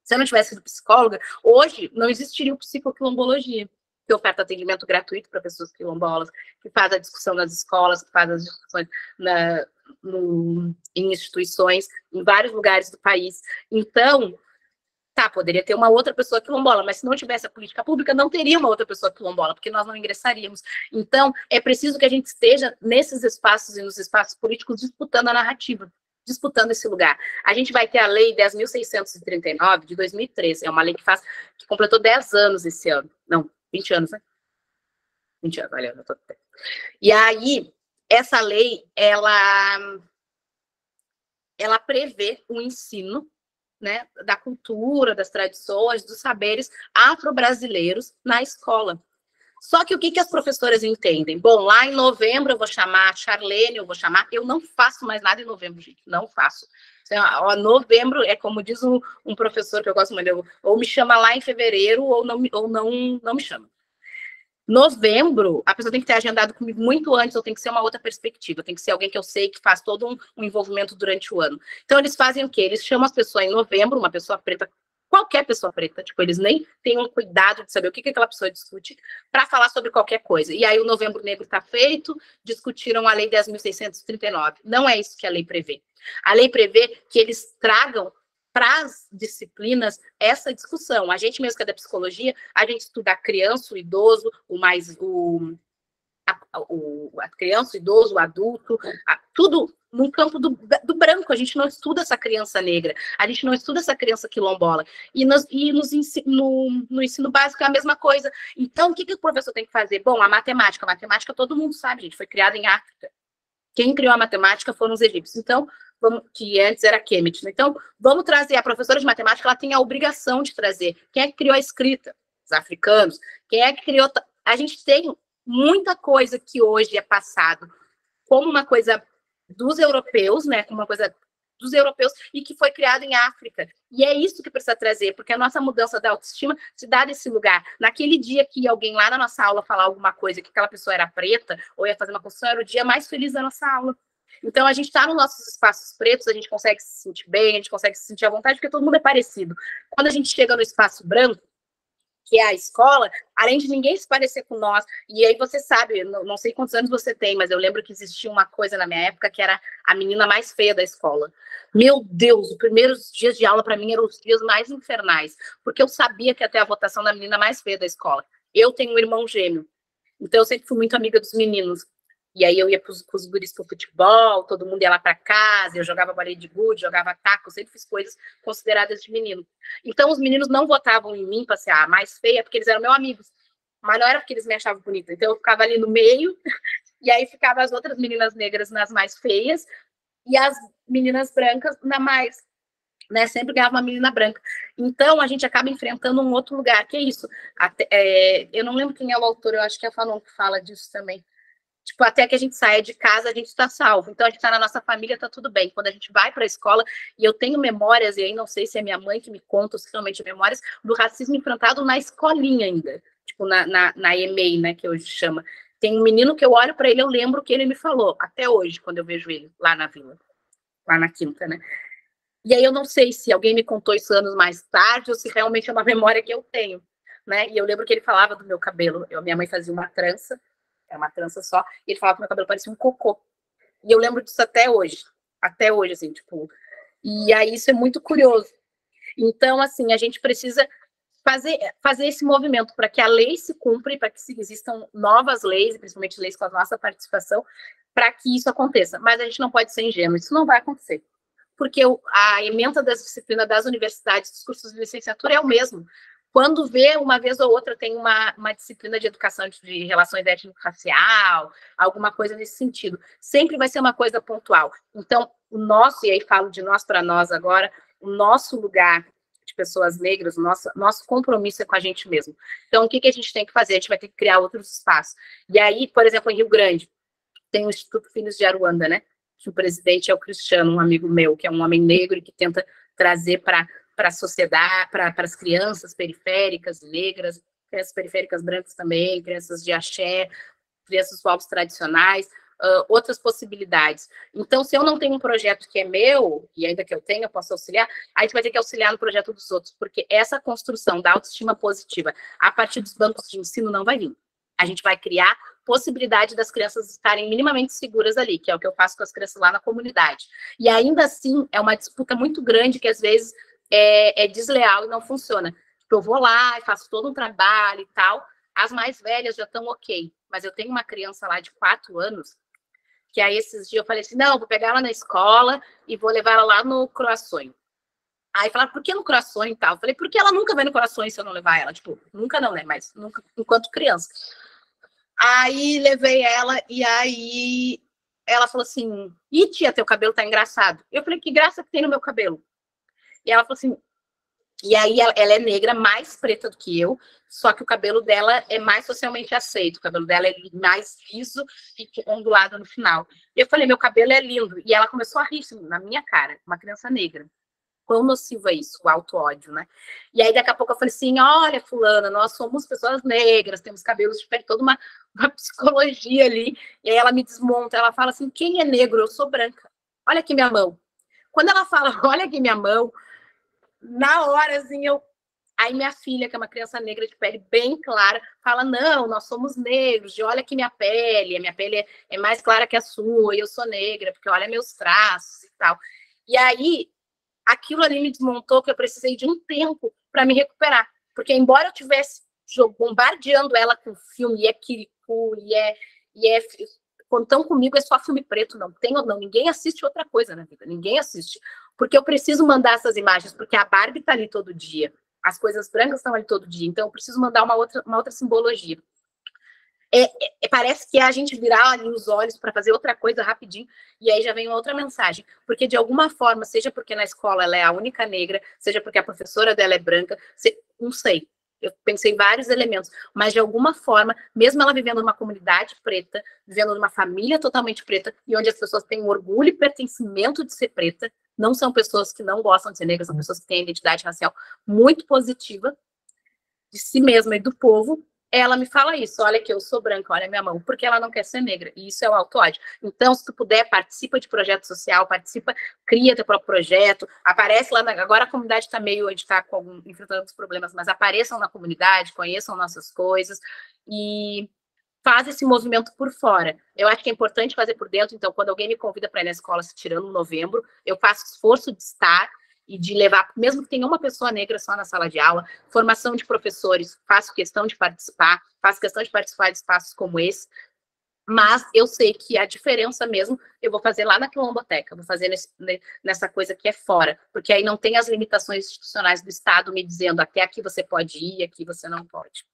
se eu não tivesse sido psicóloga, hoje não existiria o psicoquilombologia, que oferta atendimento gratuito para pessoas quilombolas, que faz a discussão nas escolas, que faz as discussões em instituições, em vários lugares do país. Então, poderia ter uma outra pessoa quilombola, mas se não tivesse a política pública, não teria uma outra pessoa quilombola, porque nós não ingressaríamos. Então, é preciso que a gente esteja nesses espaços e nos espaços políticos disputando a narrativa, disputando esse lugar. A gente vai ter a Lei 10.639, de 2013, é uma lei que completou 10 anos esse ano. Não, 20 anos, né? 20 anos, olha, eu tô... E aí, essa lei, ela prevê o ensino, né, da cultura, das tradições, dos saberes afro-brasileiros na escola. Só que o que as professoras entendem? Bom, lá em novembro eu vou chamar a Charlene, eu não faço mais nada em novembro, gente, não faço. Novembro é como diz um professor que eu gosto muito, ou me chama lá em fevereiro ou não me chama. Novembro, a pessoa tem que ter agendado comigo muito antes, ou tem que ser uma outra perspectiva, tem que ser alguém que eu sei que faz todo um envolvimento durante o ano. Então, eles fazem o quê? Eles chamam as pessoas em novembro, uma pessoa preta, qualquer pessoa preta, tipo, eles nem têm um cuidado de saber o que aquela pessoa discute, para falar sobre qualquer coisa. E aí o Novembro Negro está feito, discutiram a Lei 10.639. Não é isso que a lei prevê. A lei prevê que eles tragam para as disciplinas essa discussão. A gente mesmo que é da psicologia, a gente estuda a criança, o idoso, a criança, o idoso, o adulto, tudo no campo do branco. A gente não estuda essa criança negra, a gente não estuda essa criança quilombola. E no ensino básico é a mesma coisa. Então, o que o professor tem que fazer? Bom, a matemática todo mundo sabe, gente, foi criada em África. Quem criou a matemática foram os egípcios. Então, que antes era Kemet. Então, vamos trazer. A professora de matemática, ela tem a obrigação de trazer. Quem é que criou a escrita? Os africanos. Quem é que criou... A gente tem muita coisa que hoje é passado como uma coisa dos europeus, né? Como uma coisa dos europeus e que foi criado em África. E é isso que precisa trazer, porque a nossa mudança da autoestima se dá nesse lugar. Naquele dia que alguém lá na nossa aula falar alguma coisa, que aquela pessoa era preta ou ia fazer uma construção, era o dia mais feliz da nossa aula. Então, a gente está nos nossos espaços pretos, a gente consegue se sentir bem, a gente consegue se sentir à vontade, porque todo mundo é parecido. Quando a gente chega no espaço branco, que é a escola, além de ninguém se parecer com nós, e aí você sabe, não sei quantos anos você tem, mas eu lembro que existia uma coisa na minha época que era a menina mais feia da escola. Meu Deus, os primeiros dias de aula para mim eram os dias mais infernais, porque eu sabia que ia ter a votação da menina mais feia da escola. Eu tenho um irmão gêmeo, então eu sempre fui muito amiga dos meninos. E aí eu ia com os guris pro futebol, todo mundo ia lá para casa, eu jogava bolinha de gude, jogava taco, eu sempre fiz coisas consideradas de menino. Então os meninos não votavam em mim para ser a mais feia, porque eles eram meus amigos. Mas não era porque eles me achavam bonita. Então eu ficava ali no meio, e aí ficavam as outras meninas negras nas mais feias, e as meninas brancas na mais, né? Sempre ganhava uma menina branca. Então a gente acaba enfrentando um outro lugar, que é isso. Eu não lembro quem é o autor, eu acho que é a Fanon que fala disso também. Tipo, até que a gente saia de casa, a gente está salvo. Então, a gente está na nossa família, está tudo bem. Quando a gente vai para a escola, e eu tenho memórias, e aí não sei se é minha mãe que me conta, ou se realmente memórias, do racismo enfrentado na escolinha ainda. Tipo, na EMEI, né, que hoje chama. Tem um menino que eu olho para ele, eu lembro o que ele me falou, até hoje, quando eu vejo ele lá na vila, lá na Quinta, né. E aí eu não sei se alguém me contou isso anos mais tarde, ou se realmente é uma memória que eu tenho, né. E eu lembro que ele falava do meu cabelo. Minha mãe fazia uma trança, era uma trança só, e ele falava que meu cabelo parecia um cocô. E eu lembro disso até hoje, assim, tipo... E aí isso é muito curioso. Então, assim, a gente precisa fazer esse movimento para que a lei se cumpra e para que existam novas leis, principalmente leis com a nossa participação, para que isso aconteça. Mas a gente não pode ser ingênuo, isso não vai acontecer. Porque a ementa das disciplinas das universidades, dos cursos de licenciatura é o mesmo. Quando vê, uma vez ou outra, tem uma disciplina de educação de relações étnico-racial, alguma coisa nesse sentido. Sempre vai ser uma coisa pontual. Então, o nosso, e aí falo de nós para nós agora, o nosso lugar de pessoas negras, o nosso compromisso é com a gente mesmo. Então, o que a gente tem que fazer? A gente vai ter que criar outros espaços. E aí, por exemplo, em Rio Grande, tem o Instituto Filhos de Aruanda, né? Que o presidente é o Cristiano, um amigo meu, que é um homem negro e que tenta trazer para a sociedade, para as crianças periféricas negras, crianças periféricas brancas também, crianças de axé, crianças dos povos tradicionais, outras possibilidades. Então, se eu não tenho um projeto que é meu, e ainda que eu tenha, eu posso auxiliar, a gente vai ter que auxiliar no projeto dos outros, porque essa construção da autoestima positiva a partir dos bancos de ensino não vai vir. A gente vai criar possibilidade das crianças estarem minimamente seguras ali, que é o que eu faço com as crianças lá na comunidade. E ainda assim, é uma disputa muito grande que às vezes é desleal e não funciona. Eu vou lá e faço todo um trabalho e tal, as mais velhas já estão ok, mas eu tenho uma criança lá de 4 anos, que aí esses dias eu falei assim, não, vou pegar ela na escola e vou levar ela lá no Croações. Aí falaram, por que no Croações e tal? Eu falei, porque ela nunca vai no Croações se eu não levar ela, tipo, nunca não, né, mas nunca, enquanto criança. Aí levei ela, e aí ela falou assim, ih, tia, teu cabelo tá engraçado. Eu falei, que graça que tem no meu cabelo? E ela falou assim, e aí ela é negra, mais preta do que eu, só que o cabelo dela é mais socialmente aceito, o cabelo dela é mais liso e ondulado no final. E eu falei, meu cabelo é lindo. E ela começou a rir na minha cara, uma criança negra. quão nocivo é isso, o auto-ódio, né? E aí, daqui a pouco, eu falei assim, olha, fulana, nós somos pessoas negras, temos cabelos de pele, toda uma psicologia ali. E aí ela me desmonta, ela fala assim, quem é negro? Eu sou branca. Olha aqui minha mão. Quando ela fala, olha aqui minha mão, na hora, assim, Aí minha filha, que é uma criança negra de pele bem clara, fala, não, nós somos negros, e olha aqui minha pele é mais clara que a sua, e eu sou negra, porque olha meus traços e tal. E aí, aquilo ali me desmontou, que eu precisei de um tempo para me recuperar. Porque embora eu tivesse bombardeando ela com filme, e é Kirikou, Contão Comigo é só filme preto, não tem ou não, ninguém assiste outra coisa na vida, ninguém assiste. Porque eu preciso mandar essas imagens, porque a Barbie tá ali todo dia, as coisas brancas estão ali todo dia, então eu preciso mandar uma outra simbologia. Parece que é a gente virar ali os olhos para fazer outra coisa rapidinho, e aí já vem uma outra mensagem, porque de alguma forma, seja porque na escola ela é a única negra, seja porque a professora dela é branca, não sei, eu pensei em vários elementos, mas de alguma forma, mesmo ela vivendo numa comunidade preta, vivendo numa família totalmente preta, e onde as pessoas têm orgulho e pertencimento de ser preta, não são pessoas que não gostam de ser negras, são pessoas que têm identidade racial muito positiva de si mesma e do povo. Ela me fala isso, olha que eu sou branca, olha minha mão, porque ela não quer ser negra, e isso é o auto-ódio. Então, se tu puder, participa de projeto social, cria teu próprio projeto, aparece lá, agora a comunidade está meio, a gente está enfrentando alguns problemas, mas apareçam na comunidade, conheçam nossas coisas, e faz esse movimento por fora. Eu acho que é importante fazer por dentro, então, quando alguém me convida para ir na escola, se tirando em novembro, eu faço esforço de estar, e de levar, mesmo que tenha uma pessoa negra só na sala de aula, formação de professores, faço questão de participar de espaços como esse, mas eu sei que a diferença mesmo, eu vou fazer lá na Quilomboteca, vou fazer nessa coisa que é fora, porque aí não tem as limitações institucionais do Estado me dizendo até aqui você pode ir, aqui você não pode.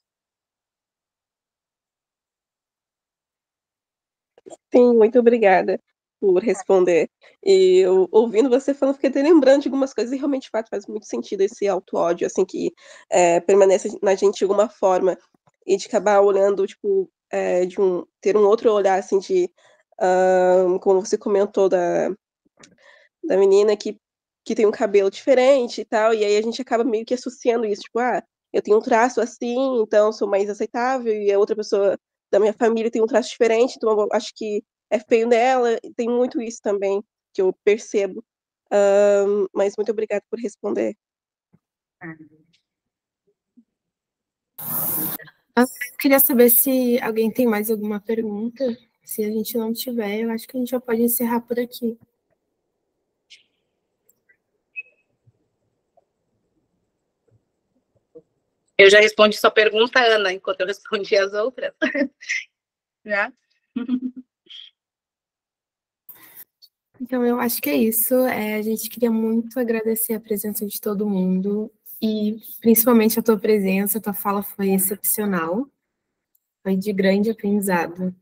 Sim, muito obrigada por responder. E eu, ouvindo você falando, fiquei até lembrando de algumas coisas, e realmente, de fato, faz muito sentido esse auto-ódio, assim, que permanece na gente de alguma forma, e de acabar olhando, tipo, ter um outro olhar, assim, como você comentou da menina que tem um cabelo diferente e tal, e aí a gente acaba meio que associando isso, tipo, eu tenho um traço assim, então sou mais aceitável, e a outra pessoa da minha família tem um traço diferente, então eu acho que é feio nela, e tem muito isso também, que eu percebo. Mas muito obrigada por responder. Eu queria saber se alguém tem mais alguma pergunta. Se a gente não tiver, eu acho que a gente já pode encerrar por aqui. Eu já respondi sua pergunta, Ana, enquanto eu respondi as outras. Já? Então, eu acho que é isso. A gente queria muito agradecer a presença de todo mundo e principalmente a tua presença, a tua fala foi excepcional. Foi de grande aprendizado.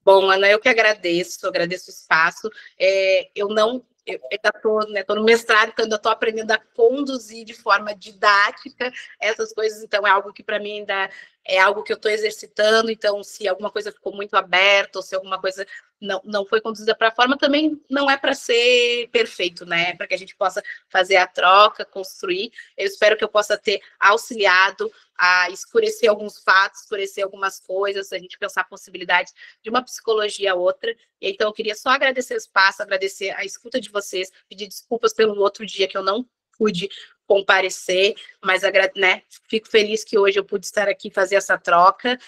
Bom, Ana, eu que agradeço o espaço. Eu ainda estou no mestrado, então ainda estou aprendendo a conduzir de forma didática essas coisas, então é algo que para mim ainda é algo que eu estou exercitando, então se alguma coisa ficou muito aberta, ou se alguma coisa não foi conduzida para a forma, também não é para ser perfeito, né? É para que a gente possa fazer a troca, construir. Eu espero que eu possa ter auxiliado a escurecer alguns fatos, escurecer algumas coisas, a gente pensar possibilidades de uma psicologia a outra. E então eu queria só agradecer o espaço, agradecer a escuta de vocês, pedir desculpas pelo outro dia que eu não pude comparecer, mas né, fico feliz que hoje eu pude estar aqui fazer essa troca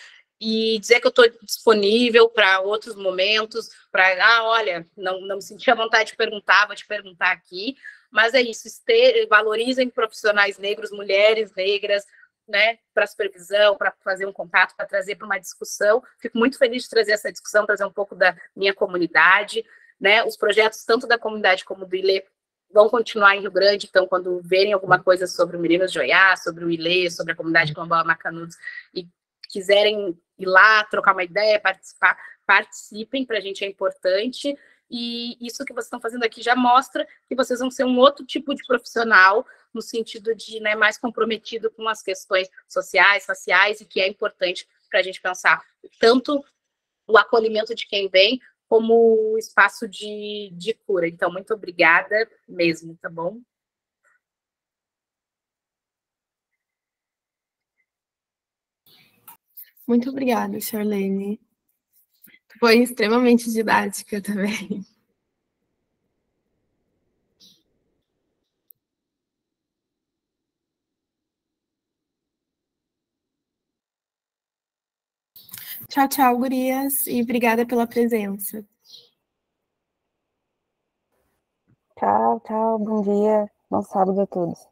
e dizer que eu estou disponível para outros momentos, para, olha, não me senti à vontade de perguntar, vou te perguntar aqui, mas é isso, valorizem profissionais negros, mulheres negras, né, para supervisão, para fazer um contato, para trazer para uma discussão. Fico muito feliz de trazer essa discussão, trazer um pouco da minha comunidade, né, os projetos tanto da comunidade como do ILE vão continuar em Rio Grande, então quando verem alguma coisa sobre o Meninas de Oiá, sobre o ILE, sobre a comunidade quilombola Macanudos, e quiserem ir lá, trocar uma ideia, participar, participem, para a gente é importante, e isso que vocês estão fazendo aqui já mostra que vocês vão ser um outro tipo de profissional, no sentido de, né, mais comprometido com as questões sociais, raciais, e que é importante para a gente pensar tanto o acolhimento de quem vem, como espaço de cura. Então, muito obrigada mesmo, tá bom? Muito obrigada, Charlene. Foi extremamente didática também. Tchau, tchau, gurias, e obrigada pela presença. Tchau, tchau, bom dia, bom sábado a todos.